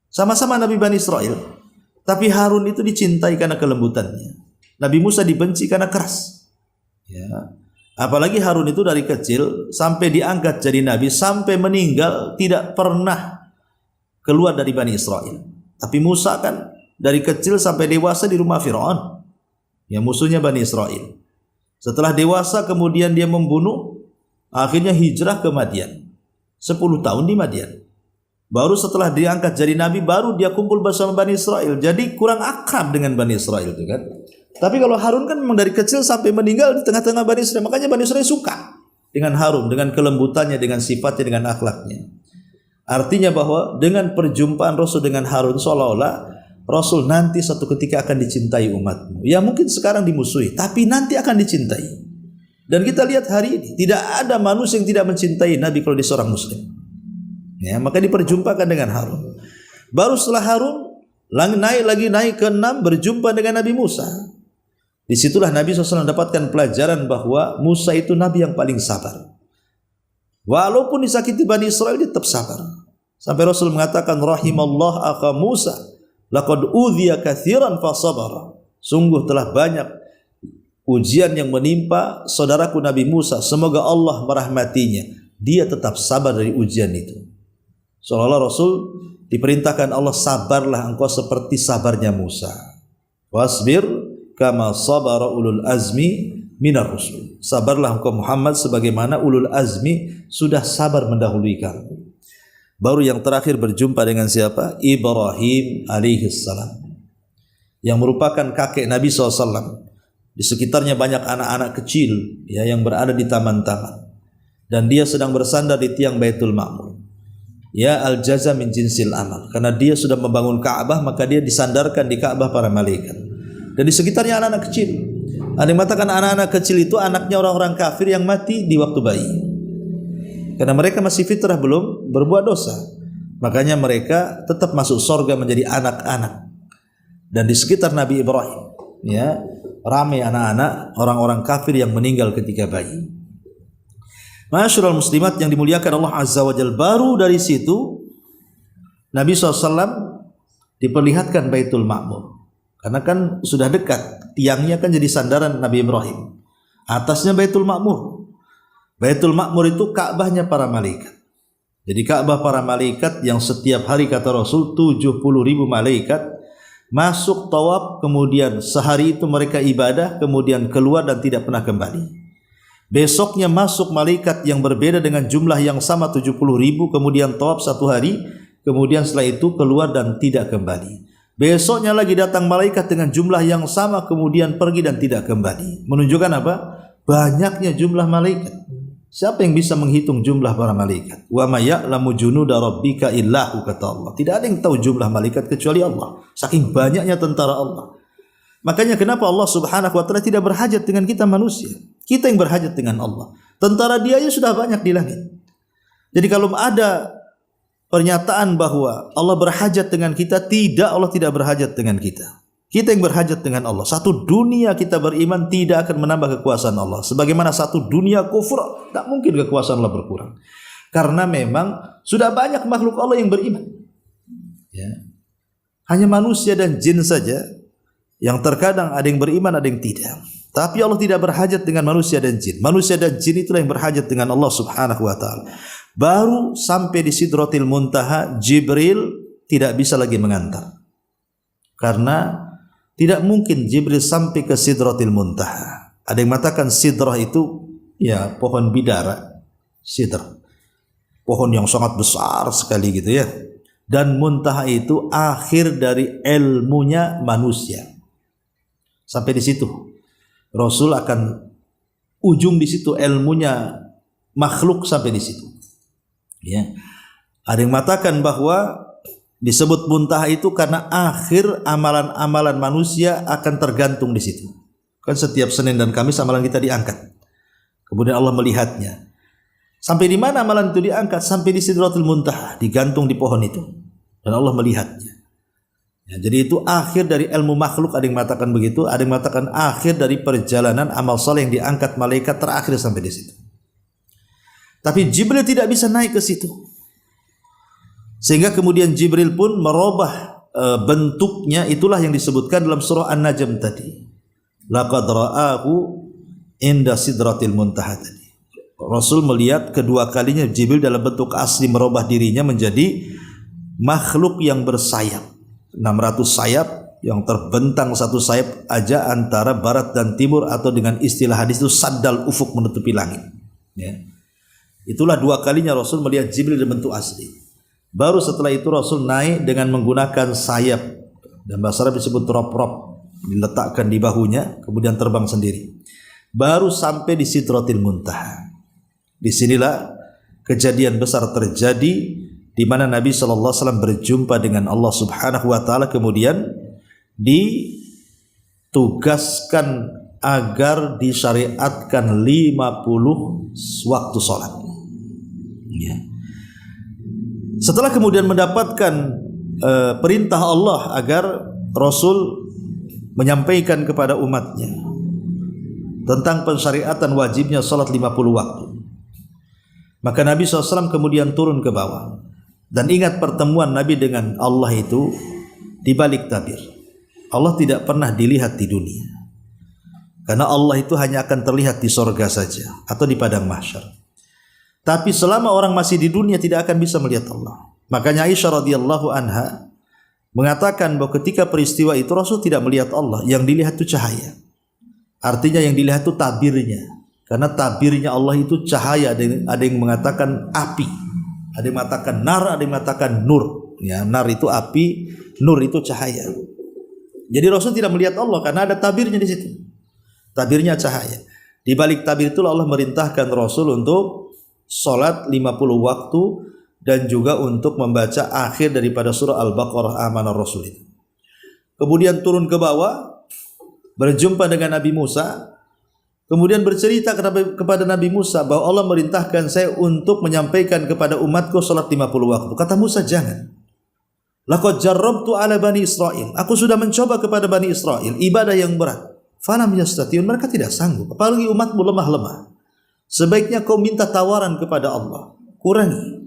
Sama-sama Nabi Bani Israel, tapi Harun itu dicintai karena kelembutannya. Nabi Musa dibenci karena keras. Ya. Apalagi Harun itu dari kecil sampai diangkat jadi nabi, sampai meninggal tidak pernah keluar dari Bani Israel. Tapi Musa kan dari kecil sampai dewasa di rumah Fir'aun, yang musuhnya Bani Israel. Setelah dewasa kemudian dia membunuh, akhirnya hijrah ke Madian. 10 tahun di Madian. Baru setelah diangkat jadi nabi, baru dia kumpul bersama Bani Israel. Jadi kurang akrab dengan Bani Israel itu kan. Tapi kalau Harun kan memang dari kecil sampai meninggal di tengah-tengah Bani Israel. Makanya Bani Israel suka dengan Harun, dengan kelembutannya, dengan sifatnya, dengan akhlaknya. Artinya bahwa dengan perjumpaan Rasul dengan Harun, seolah-olah Rasul, nanti satu ketika akan dicintai umatmu. Ya mungkin sekarang dimusuhi, tapi nanti akan dicintai. Dan kita lihat hari ini, tidak ada manusia yang tidak mencintai Nabi kalau dia seorang muslim. Ya, maka diperjumpakan dengan Harun. Baru setelah Harun, naik ke 6, berjumpa dengan Nabi Musa. Disitulah Nabi SAW mendapatkan pelajaran bahwa Musa itu Nabi yang paling sabar. Walaupun disakiti Bani Israel, dia tetap sabar. Sampai Rasul mengatakan, rahimallah akha Musa, laqad udhiya katsiran fa sabara. Sungguh telah banyak ujian yang menimpa saudaraku Nabi Musa. Semoga Allah merahmatinya. Dia tetap sabar dari ujian itu. Seolah-olah Rasul diperintahkan Allah, sabarlah engkau seperti sabarnya Musa. Wasbir kama sabara ulul azmi minar rusul. Sabarlah engkau Muhammad sebagaimana ulul azmi sudah sabar mendahului kamu. Baru yang terakhir berjumpa dengan siapa? Ibrahim alaihissalam, yang merupakan kakek Nabi SAW. Di sekitarnya banyak anak-anak kecil ya, yang berada di taman-taman, dan dia sedang bersandar di tiang Baitul Ma'mur. Ya al-jaza min jinsil amal, karena dia sudah membangun Ka'bah, maka dia disandarkan di Ka'bah para malaikat. Dan di sekitarnya anak-anak kecil. Ada yang mengatakan anak-anak kecil itu anaknya orang-orang kafir yang mati di waktu bayi, karena mereka masih fitrah, belum berbuat dosa. Makanya mereka tetap masuk surga menjadi anak-anak. Dan di sekitar Nabi Ibrahim ya, ramai anak-anak orang-orang kafir yang meninggal ketika bayi. Ma'asyiral muslimat yang dimuliakan Allah Azza wa Jalla, baru dari situ Nabi SAW diperlihatkan Baitul Ma'mur. Karena kan sudah dekat, tiangnya kan jadi sandaran Nabi Ibrahim. Atasnya Baitul Ma'mur. Baitul Ma'mur itu Ka'bahnya para malaikat. Jadi Ka'bah para malaikat yang setiap hari kata Rasul 70.000 malaikat masuk tawaf, kemudian sehari itu mereka ibadah, kemudian keluar dan tidak pernah kembali. Besoknya masuk malaikat yang berbeda dengan jumlah yang sama 70.000, kemudian tawaf satu hari, kemudian setelah itu keluar dan tidak kembali. Besoknya lagi datang malaikat dengan jumlah yang sama, kemudian pergi dan tidak kembali. Menunjukkan apa? Banyaknya jumlah malaikat. Siapa yang bisa menghitung jumlah para malaikat? Wa may ya'lamu junuda rabbika illahu, kata Allah. Tidak ada yang tahu jumlah malaikat kecuali Allah. Saking banyaknya tentara Allah. Makanya kenapa Allah Subhanahu wa taala tidak berhajat dengan kita manusia? Kita yang berhajat dengan Allah. Tentara dia sudah banyak di langit. Jadi kalau ada pernyataan bahwa Allah berhajat dengan kita, tidak, Allah tidak berhajat dengan kita. Kita yang berhajat dengan Allah. Satu dunia kita beriman tidak akan menambah kekuasaan Allah. Sebagaimana satu dunia kufur, tak mungkin kekuasaan Allah berkurang. Karena memang sudah banyak makhluk Allah yang beriman. Ya. Hanya manusia dan jin saja yang terkadang ada yang beriman, ada yang tidak. Tapi Allah tidak berhajat dengan manusia dan jin. Manusia dan jin itulah yang berhajat dengan Allah Subhanahu wa taala. Baru sampai di Sidratil Muntaha, Jibril tidak bisa lagi mengantar. Karena tidak mungkin Jibril sampai ke Sidratil Muntaha. Ada yang mengatakan sidrah itu ya pohon bidara, sidr. Pohon yang sangat besar sekali gitu ya. Dan muntaha itu akhir dari ilmunya manusia. Sampai di situ. Rasul akan ujung di situ, ilmunya makhluk sampai di situ. Ya. Ada yang mengatakan bahwa disebut muntaha itu karena akhir amalan-amalan manusia akan tergantung di situ. Kan setiap Senin dan Kamis amalan kita diangkat. Kemudian Allah melihatnya. Sampai di mana amalan itu diangkat? Sampai di Sidratul Muntaha, digantung di pohon itu. Dan Allah melihatnya. Ya, jadi itu akhir dari ilmu makhluk, ada yang mengatakan begitu, ada yang mengatakan akhir dari perjalanan amal saleh yang diangkat malaikat terakhir sampai di situ. Tapi Jibril tidak bisa naik ke situ. Sehingga kemudian Jibril pun merubah bentuknya, itulah yang disebutkan dalam surah An-Najm tadi. Laqad ra'ahu inda sidratil muntaha tadi. Rasul melihat kedua kalinya Jibril dalam bentuk asli merubah dirinya menjadi makhluk yang bersayap. 600 sayap yang terbentang satu sayap aja antara barat dan timur, atau dengan istilah hadis itu saddal ufuk, menutupi langit. Ya. Itulah dua kalinya Rasul melihat Jibril dalam bentuk asli. Baru setelah itu Rasul naik dengan menggunakan sayap, dan bahasa Arab disebut rop-rop, diletakkan di bahunya kemudian terbang sendiri. Baru sampai di Sidratil Muntaha. Disinilah kejadian besar terjadi, di mana Nabi SAW berjumpa dengan Allah Subhanahu wa taala, kemudian ditugaskan agar disyariatkan 50 waktu sholat. Ya. Setelah kemudian mendapatkan perintah Allah agar Rasul menyampaikan kepada umatnya tentang pensyariatan wajibnya salat 50 waktu, maka Nabi SAW kemudian turun ke bawah. Dan ingat pertemuan Nabi dengan Allah itu di balik tabir. Allah tidak pernah dilihat di dunia, karena Allah itu hanya akan terlihat di sorga saja atau di padang mahsyar. Tapi selama orang masih di dunia tidak akan bisa melihat Allah. Makanya Aisyah radhiyallahu anha mengatakan bahwa ketika peristiwa itu Rasul tidak melihat Allah, yang dilihat itu cahaya. Artinya yang dilihat itu tabirnya, karena tabirnya Allah itu cahaya. Ada yang mengatakan api, ada yang mengatakan nar, ada yang mengatakan nur. Ya, nar itu api, nur itu cahaya. Jadi Rasul tidak melihat Allah karena ada tabirnya di situ. Tabirnya cahaya. Di balik tabir itulah Allah merintahkan Rasul untuk salat 50 waktu dan juga untuk membaca akhir daripada surah Al-Baqarah Amanar Rasul itu. Kemudian turun ke bawah, berjumpa dengan Nabi Musa, kemudian bercerita kepada Nabi Musa bahwa Allah merintahkan saya untuk menyampaikan kepada umatku salat 50 waktu. Kata Musa, jangan. Laqad jarrabtu ala Bani Israel. Aku sudah mencoba kepada Bani Israel ibadah yang berat. Falam yastati'un, mereka tidak sanggup. Apalagi umatmu lemah-lemah. Sebaiknya kau minta tawaran kepada Allah, kurangi.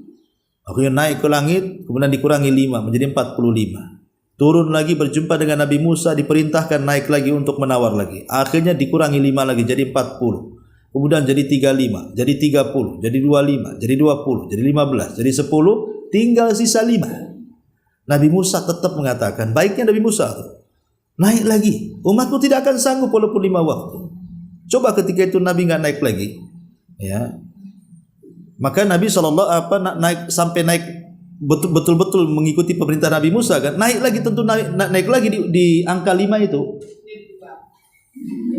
Akhirnya naik ke langit, kemudian dikurangi 5 menjadi 45. Turun lagi berjumpa dengan Nabi Musa, diperintahkan naik lagi untuk menawar lagi. Akhirnya dikurangi 5 lagi jadi 40. Kemudian jadi 35, jadi 30, jadi 25, jadi 20, jadi 15, jadi 10, tinggal sisa 5. Nabi Musa tetap mengatakan, baiknya Nabi Musa naik lagi. Umatmu tidak akan sanggup walaupun 5 waktu. Coba ketika itu Nabi enggak naik lagi. Ya, maka Nabi naik sampai naik betul-betul mengikuti pemerintah Nabi Musa kan, naik lagi tentu naik lagi di angka 5 itu.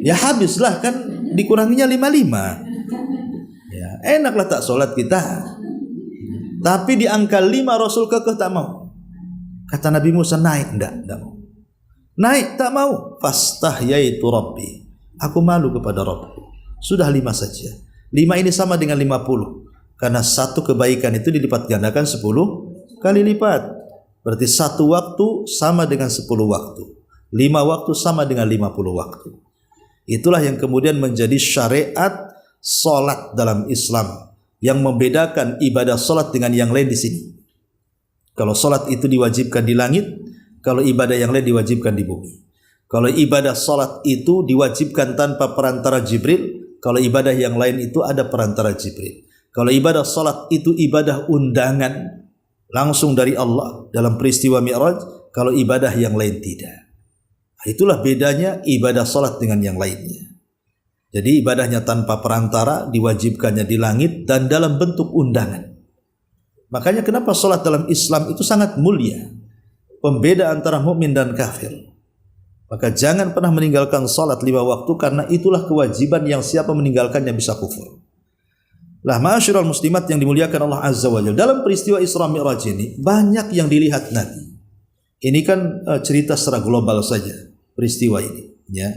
Ya habislah kan, dikuranginya 55. Ya, enaklah tak sholat kita. Tapi di angka 5 Rasul kekeh tak mau. Kata Nabi Musa, naik enggak mau. Naik tak mau. Fastahyaitu Rabbi. Aku malu kepada Rabbku. Sudah 5 saja. 5 ini sama dengan 50. Karena satu kebaikan itu dilipat gandakan 10 kali lipat. Berarti satu waktu sama dengan 10 waktu. 5 waktu sama dengan 50 waktu. Itulah yang kemudian menjadi syariat salat dalam Islam, yang membedakan ibadah salat dengan yang lain di sini. Kalau salat itu diwajibkan di langit, kalau ibadah yang lain diwajibkan di bumi. Kalau ibadah salat itu diwajibkan tanpa perantara Jibril, kalau ibadah yang lain itu ada perantara Jibril. Kalau ibadah salat itu ibadah undangan langsung dari Allah dalam peristiwa Mi'raj, kalau ibadah yang lain tidak. Itulah bedanya ibadah salat dengan yang lainnya. Jadi ibadahnya tanpa perantara, diwajibkannya di langit dan dalam bentuk undangan. Makanya kenapa salat dalam Islam itu sangat mulia, pembeda antara mukmin dan kafir. Maka jangan pernah meninggalkan salat 5 waktu, karena itulah kewajiban yang siapa meninggalkannya bisa kufur. Lah ma'asyiral muslimat yang dimuliakan Allah Azza wa Jalla, dalam peristiwa Isra Mi'raj ini banyak yang dilihat Nabi. Ini kan cerita secara global saja peristiwa ini, ya.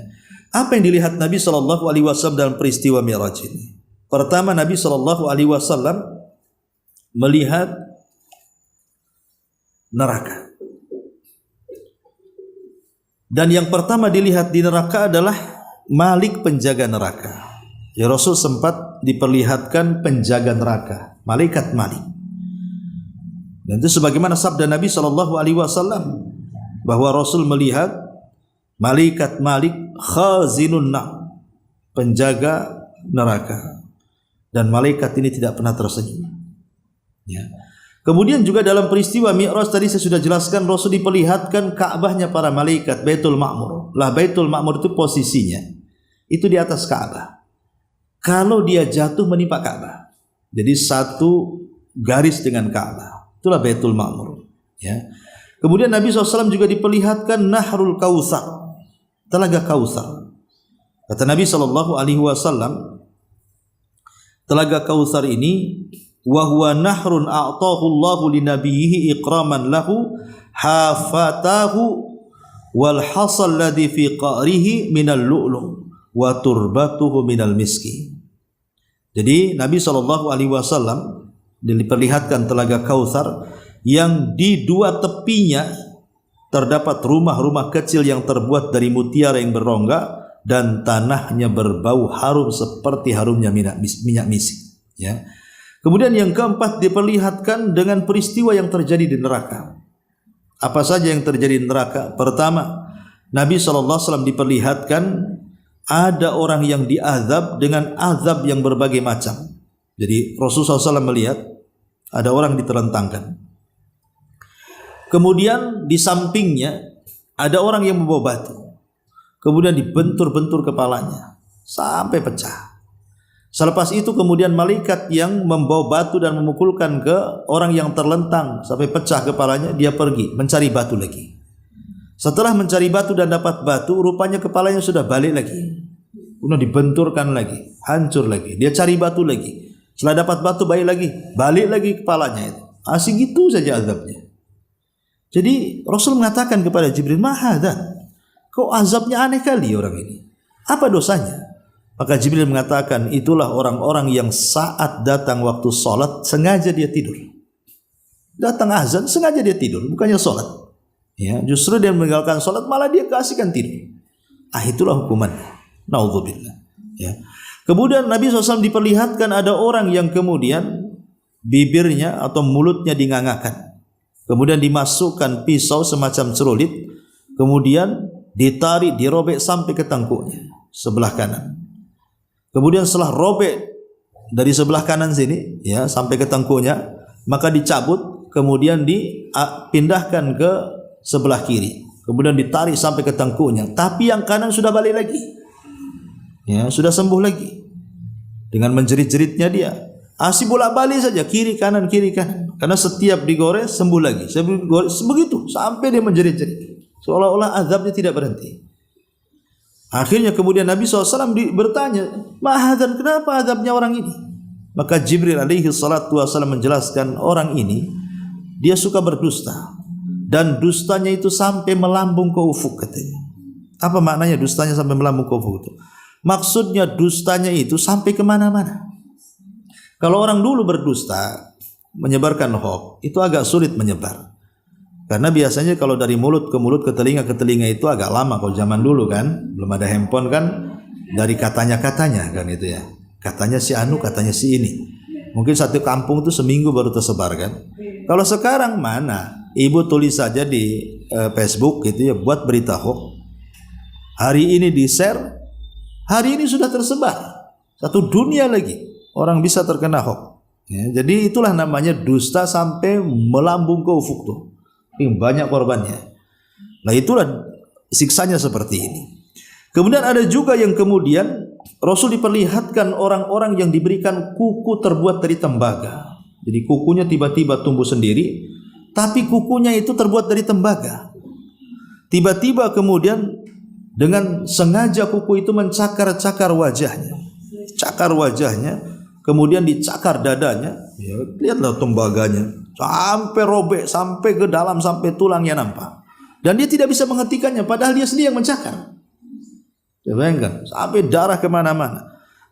Apa yang dilihat Nabi sallallahu alaihi wasallam dalam peristiwa Mi'raj ini? Pertama, Nabi sallallahu alaihi wasallam melihat neraka. Dan yang pertama dilihat di neraka adalah Malik, penjaga neraka. Ya, Rasul sempat diperlihatkan penjaga neraka, malaikat Malik. Dan itu sebagaimana sabda Nabi SAW bahwa Rasul melihat malaikat Malik khazinun nar, penjaga neraka. Dan malaikat ini tidak pernah tersenyum. Ya. Kemudian juga dalam peristiwa Mi'raj tadi saya sudah jelaskan, Rasul diperlihatkan Ka'bahnya para malaikat, Baitul Ma'mur. Lah Baitul Ma'mur itu posisinya itu di atas Ka'bah. Kalau dia jatuh menimpa Ka'bah, jadi satu garis dengan Ka'bah. Itulah Baitul Ma'mur. Ya. Kemudian Nabi SAW juga diperlihatkan Nahrul Kautsar, Telaga Kautsar. Kata Nabi SAW, Telaga Kautsar ini wa huwa nahrun a'tahu Allahu li nabiyhi ikraman lahu hafatahu wal hasal ladzi fi qa'rihi minal lu'lu' wa turbatuhu minal miski. Jadi Nabi SAW diperlihatkan telaga Kautsar yang di dua tepinya terdapat rumah-rumah kecil yang terbuat dari mutiara yang berrongga dan tanahnya berbau harum seperti harumnya minyak misik. Ya. Kemudian yang keempat diperlihatkan dengan peristiwa yang terjadi di neraka. Apa saja yang terjadi di neraka? Pertama, Nabi SAW diperlihatkan ada orang yang diazab dengan azab yang berbagai macam. Jadi Rasulullah SAW melihat ada orang diterentangkan. Kemudian di sampingnya ada orang yang membawa batu. Kemudian dibentur-bentur kepalanya sampai pecah. Selepas itu kemudian malaikat yang membawa batu dan memukulkan ke orang yang terlentang sampai pecah kepalanya, dia pergi mencari batu lagi. Setelah mencari batu dan dapat batu, rupanya kepalanya sudah balik lagi. Kemudian dibenturkan lagi, hancur lagi. Dia cari batu lagi. Setelah dapat batu balik lagi kepalanya itu. Asik gitu saja azabnya. Jadi Rasul mengatakan kepada Jibril, "Mahadza? Kok azabnya aneh kali orang ini? Apa dosanya?" Maka Jibril mengatakan, itulah orang-orang yang saat datang waktu sholat sengaja dia tidur. Datang azan sengaja dia tidur, bukannya sholat. Ya, justru dia meninggalkan sholat malah dia keasikan tidur. Itulah hukumannya. Naudzubillah. Ya. Kemudian Nabi SAW diperlihatkan ada orang yang kemudian bibirnya atau mulutnya dingangakan. Kemudian dimasukkan pisau semacam celurit, kemudian ditarik, dirobek sampai ke tengkuknya sebelah kanan. Kemudian setelah robek dari sebelah kanan sini ya sampai ke tengkuknya, maka dicabut, kemudian dipindahkan ke sebelah kiri. Kemudian ditarik sampai ke tengkuknya, tapi yang kanan sudah balik lagi. Ya, sudah sembuh lagi. Dengan menjerit-jeritnya dia. Asih bolak-balik saja kiri kanan. Karena setiap digores sembuh lagi. Begitu sampai dia menjerit-jerit. Seolah-olah azabnya tidak berhenti. Akhirnya kemudian Nabi SAW bertanya, "Mahadzan, kenapa azabnya orang ini?" Maka Jibril alaihi salatu wasallam menjelaskan, orang ini dia suka berdusta dan dustanya itu sampai melambung ke ufuk katanya. Apa maknanya dustanya sampai melambung ke ufuk itu? Maksudnya dustanya itu sampai kemana-mana. Kalau orang dulu berdusta menyebarkan hoax itu agak sulit menyebar. Karena biasanya kalau dari mulut ke telinga itu agak lama. Kalau zaman dulu kan belum ada handphone kan, dari katanya kan itu ya. Katanya si anu, katanya si ini. Mungkin satu kampung itu seminggu baru tersebar kan. Kalau sekarang mana? Ibu tulis saja di Facebook gitu ya, buat berita hoax. Hari ini di-share, hari ini sudah tersebar. Satu dunia lagi orang bisa terkena hoax. Ya, jadi itulah namanya dusta sampai melambung ke ufuk tuh. Banyak korbannya. Nah itulah siksanya seperti ini. Kemudian ada juga yang kemudian Rasul diperlihatkan orang-orang yang diberikan kuku terbuat dari tembaga. Jadi kukunya tiba-tiba tumbuh sendiri, tapi kukunya itu terbuat dari tembaga. Tiba-tiba kemudian dengan sengaja kuku itu mencakar-cakar wajahnya. Cakar wajahnya, kemudian dicakar dadanya. Ya, lihatlah tembaganya. Sampai robek, sampai ke dalam, sampai tulangnya nampak. Dan dia tidak bisa menghentikannya, padahal dia sendiri yang mencakar. Bayangkan, sampai darah kemana-mana.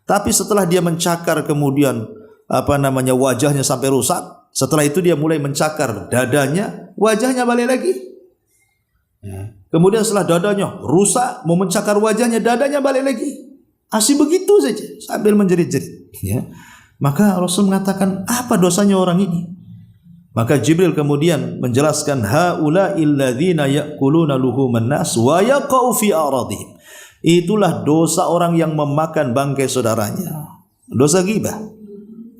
Tapi setelah dia mencakar, kemudian wajahnya sampai rusak. Setelah itu dia mulai mencakar dadanya, wajahnya balik lagi. Ya. Kemudian setelah dadanya rusak, mau mencakar wajahnya, dadanya balik lagi. Asih begitu saja, sambil menjerit-jerit. Ya. Maka Rasul mengatakan, apa dosanya orang ini? Maka Jibril kemudian menjelaskan, haula'il ladzina ya'kuluna luhuman nas wa yaqau fi aradihim. Itulah dosa orang yang memakan bangkai saudaranya. Dosa ghibah.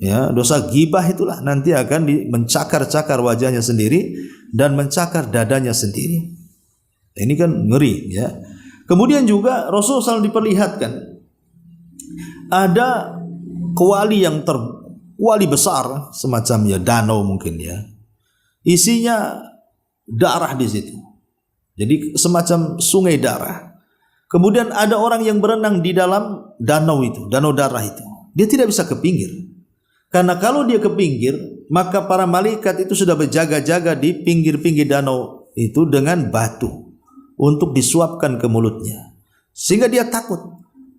Ya, dosa ghibah itulah nanti akan mencakar-cakar wajahnya sendiri dan mencakar dadanya sendiri. Ini kan ngeri ya. Kemudian juga Rasul SAW diperlihatkan ada kuali besar semacam ya danau mungkin ya. Isinya darah di situ. Jadi semacam sungai darah. Kemudian ada orang yang berenang di dalam danau itu, danau darah itu. Dia tidak bisa ke pinggir. Karena kalau dia ke pinggir, maka para malaikat itu sudah berjaga-jaga di pinggir-pinggir danau itu dengan batu. untuk disuapkan ke mulutnya, sehingga dia takut.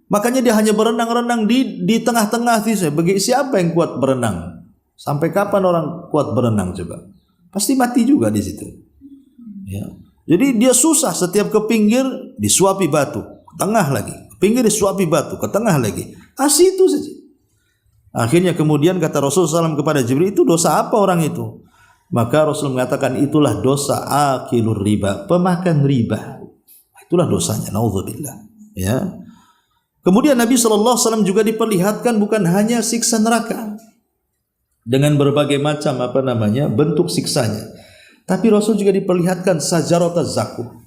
Makanya dia hanya berenang-renang di tengah-tengah. Bagi siapa yang kuat berenang? Sampai kapan orang kuat berenang coba? Pasti mati juga di situ. Ya. Jadi dia susah, setiap ke pinggir disuapi batu, ke tengah lagi, ke pinggir disuapi batu, ke tengah lagi. Itu saja. Akhirnya kemudian kata Rasulullah SAW kepada Jibril, itu dosa apa orang itu? Maka Rasul mengatakan, itulah dosa akilur riba, pemakan riba. Itulah dosanya, naudzubillah. Ya. Kemudian Nabi SAW juga diperlihatkan bukan hanya siksa neraka dengan berbagai macam bentuk siksanya, tapi Rasul juga diperlihatkan sajaratuz zakum,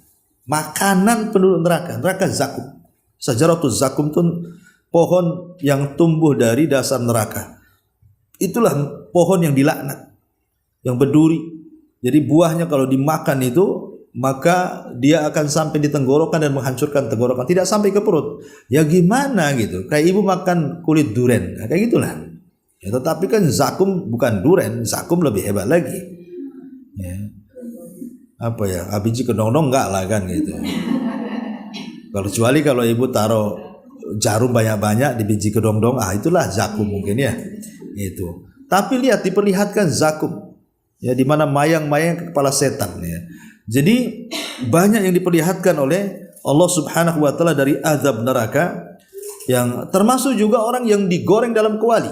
makanan penduduk neraka zakum. Sajaratuz zakum itu pohon yang tumbuh dari dasar neraka. Itulah pohon yang dilaknat, yang berduri. Jadi buahnya kalau dimakan itu, maka dia akan sampai di tenggorokan dan menghancurkan tenggorokan, tidak sampai ke perut. Ya gimana gitu, kayak ibu makan kulit duren, nah, kayak gitulah. Ya, tetapi kan zakum bukan duren, zakum lebih hebat lagi. Ya. Biji kedong-dong enggak lah kan gitu. Kecuali kalau ibu taruh jarum banyak-banyak di biji kedong-dong, itulah zakum mungkin ya. Itu. Tapi lihat diperlihatkan zakum, ya, di mana mayang-mayang kepala setan ya. Jadi banyak yang diperlihatkan oleh Allah Subhanahu wa taala dari azab neraka, yang termasuk juga orang yang digoreng dalam kuali.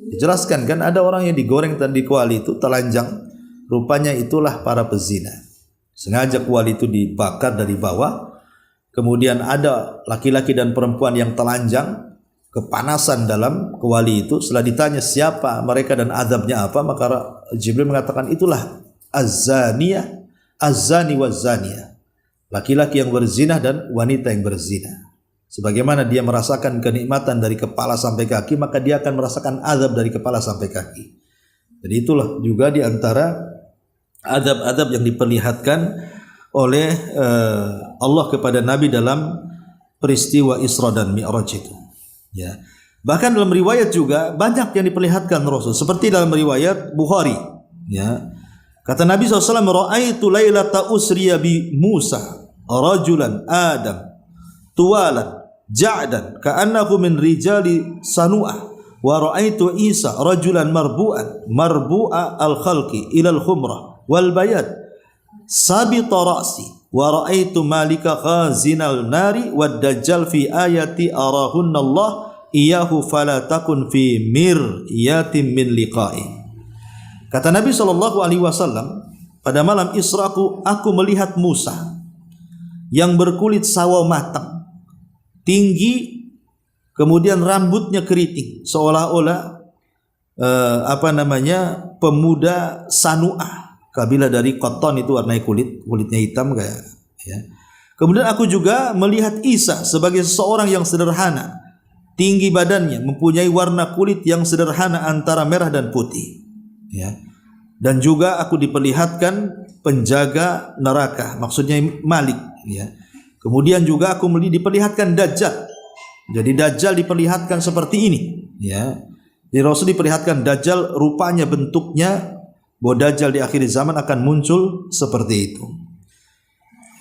Dijelaskan kan ada orang yang digoreng dan di kuali itu telanjang, rupanya itulah para pezina. Sengaja kuali itu dibakar dari bawah, kemudian ada laki-laki dan perempuan yang telanjang, kepanasan dalam kuali itu. Setelah ditanya siapa mereka dan azabnya apa, maka Jibril mengatakan itulah az-zaniyah, az-zani waz-zaniyah, laki-laki yang berzina dan wanita yang berzina. Sebagaimana dia merasakan kenikmatan dari kepala sampai kaki, maka dia akan merasakan azab dari kepala sampai kaki. Jadi itulah juga di antara azab-azab yang diperlihatkan oleh Allah kepada Nabi dalam peristiwa Isra dan Mi'raj itu. Ya. Bahkan dalam riwayat juga banyak yang diperlihatkan Rasul, seperti dalam riwayat Bukhari. Ya. Kata Nabi SAW, ra'aitu lailata usriya bi Musa rajulan Adam tuwalan ja'dan ka'annahu min rijali sanu'ah wa ra'aitu Isa rajulan marbu'a al-khalqi ilal khumrah wal bayad sabita ra'si wa ra'aitu malika khazinal nari wad dajjal fi ayati arahunna Allah iyahu fala takun fi miryatin min liqa'i. Kata Nabi SAW, pada malam Isra aku melihat Musa yang berkulit sawo matang, tinggi, kemudian rambutnya keriting, seolah-olah pemuda Sanu'ah, kabilah dari Qattan, itu warnai kulitnya hitam kayak. Ya. Kemudian aku juga melihat Isa sebagai seseorang yang sederhana, tinggi badannya, mempunyai warna kulit yang sederhana antara merah dan putih. Ya. Dan juga aku diperlihatkan penjaga neraka, maksudnya Malik. Ya. Kemudian juga aku diperlihatkan Dajjal. Jadi Dajjal diperlihatkan seperti ini. Ya. Jadi Rasul diperlihatkan Dajjal, rupanya bentuknya bahwa Dajjal di akhir zaman akan muncul seperti itu.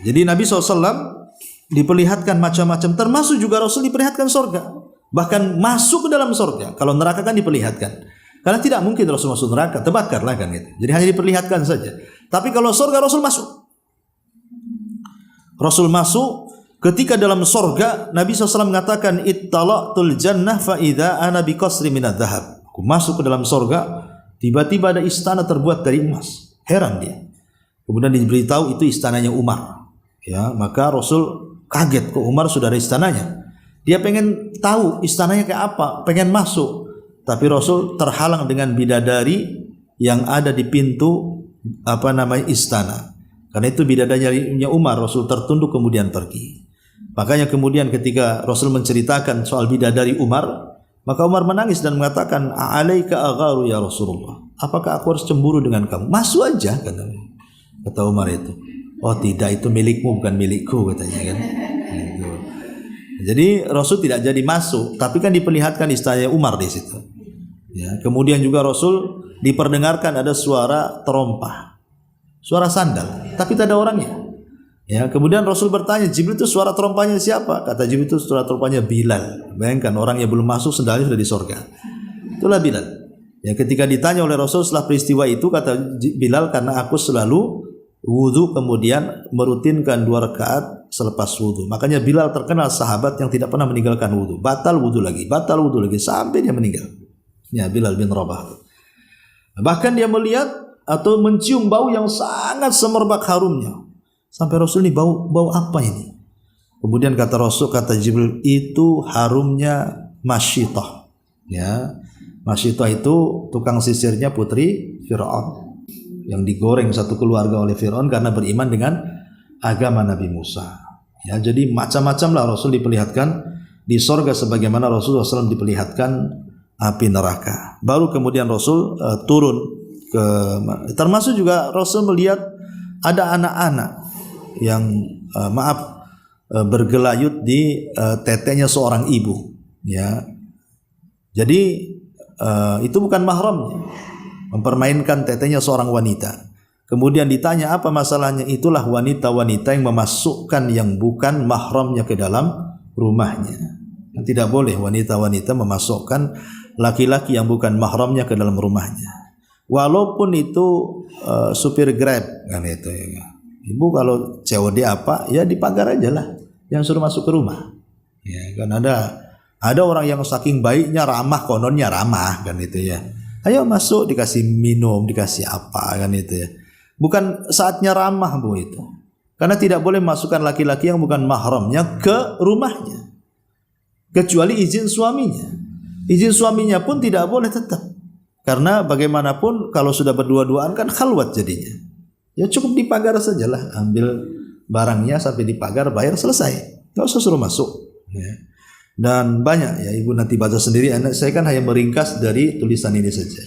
Jadi Nabi SAW diperlihatkan macam-macam, termasuk juga Rasul diperlihatkan surga, bahkan masuk ke dalam surga. Kalau neraka kan diperlihatkan, karena tidak mungkin Rasul masuk neraka, terbakarlah kan gitu. Jadi hanya diperlihatkan saja. Tapi kalau surga Rasul masuk. Rasul masuk. Ketika dalam surga Nabi SAW mengatakan ittala'tul jannah fa idza ana bi qasri minadz dzahab. Aku masuk ke dalam surga, tiba-tiba ada istana terbuat dari emas. Heran dia. Kemudian diberitahu itu istananya Umar. Ya, maka Rasul kaget, kok Umar sudah ada istananya. Dia pengen tahu istananya kayak apa, pengen masuk. Tapi Rasul terhalang dengan bidadari yang ada di pintu istana. Karena itu bidadarinya Umar, Rasul tertunduk kemudian pergi. Makanya kemudian ketika Rasul menceritakan soal bidadari Umar, maka Umar menangis dan mengatakan, "Alaika agharu ya Rasulullah. Apakah aku harus cemburu dengan kamu? Masuk aja," kata Umar itu. "Oh tidak, itu milikmu bukan milikku," katanya kan. Gitu. Jadi Rasul tidak jadi masuk, tapi kan diperlihatkan istananya Umar di situ. Ya, kemudian juga Rasul diperdengarkan ada suara terompah, suara sandal, tapi tak ada orangnya. Ya, kemudian Rasul bertanya, Jibril itu suara terompanya siapa? Kata Jibril itu suara terompanya Bilal. Bayangkan orang yang belum masuk sendalnya sudah di sorga. Itulah Bilal. Ya, ketika ditanya oleh Rasul setelah peristiwa itu, kata Bilal, karena aku selalu wudu kemudian merutinkan 2 rakaat selepas wudu. Makanya Bilal terkenal sahabat yang tidak pernah meninggalkan wudu. Batal wudu lagi sampai dia meninggal. Ya, Bilal bin Rabah. Bahkan dia melihat atau mencium bau yang sangat semerbak harumnya. Sampai Rasul ini bau apa ini? Kemudian kata Rasul, kata Jibril, itu harumnya Masyitah. Ya, Masyitah itu tukang sisirnya putri Fir'aun yang digoreng satu keluarga oleh Fir'aun karena beriman dengan agama Nabi Musa. Ya, jadi macam-macam lah Rasul diperlihatkan di sorga sebagaimana Rasulullah SAW diperlihatkan api neraka. Baru kemudian Rasul turun ke, termasuk juga Rasul melihat ada anak-anak yang bergelayut di tetenya seorang ibu. Ya, jadi itu bukan mahramnya, mempermainkan tetenya seorang wanita. Kemudian ditanya apa masalahnya, itulah wanita-wanita yang memasukkan yang bukan mahramnya ke dalam rumahnya. Tidak boleh wanita-wanita memasukkan laki-laki yang bukan mahramnya ke dalam rumahnya. Walaupun itu supir Grab kan itu ya. Ibu kalau COD apa ya dipagar aja lah, yang suruh masuk ke rumah. Ya kan ada orang yang saking baiknya ramah, kononnya ramah kan itu ya. Ayo masuk, dikasih minum, dikasih apa kan itu ya. Bukan saatnya ramah Bu itu. Karena tidak boleh masukkan laki-laki yang bukan mahramnya ke rumahnya. Kecuali izin suaminya. Izin suaminya pun tidak boleh tetap. Karena bagaimanapun kalau sudah berdua-duaan kan khalwat jadinya. Ya cukup dipagar sajalah, ambil barangnya sampai dipagar, bayar, selesai. Nggak usah suruh masuk. Ya. Dan banyak ya, Ibu nanti baca sendiri. Saya kan hanya meringkas dari tulisan ini saja,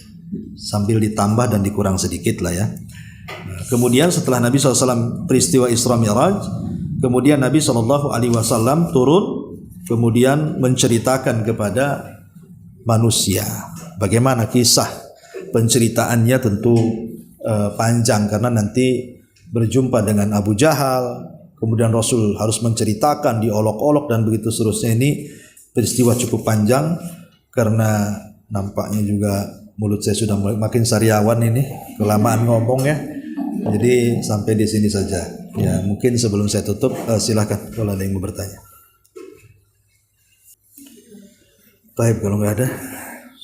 sambil ditambah dan dikurang sedikit lah ya. Nah, kemudian setelah Nabi SAW peristiwa Isra Mi'raj, kemudian Nabi SAW turun, kemudian menceritakan kepada manusia. Bagaimana kisah penceritaannya tentu panjang karena nanti berjumpa dengan Abu Jahal, kemudian Rasul harus menceritakan, diolok-olok dan begitu seterusnya. Ini peristiwa cukup panjang karena nampaknya juga mulut saya sudah makin sariawan ini, kelamaan ngomong ya. Jadi sampai di sini saja. Ya, mungkin sebelum saya tutup silakan kalau ada yang mau bertanya. Baik, kalau nggak ada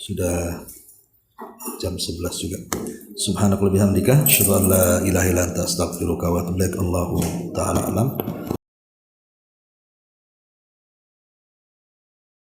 sudah jam 11 juga. Subhanakallahumma bihamdika asyhadu an la ilaha illa anta astaghfiruka wa atubu ilaik. Allahu ta'ala alam.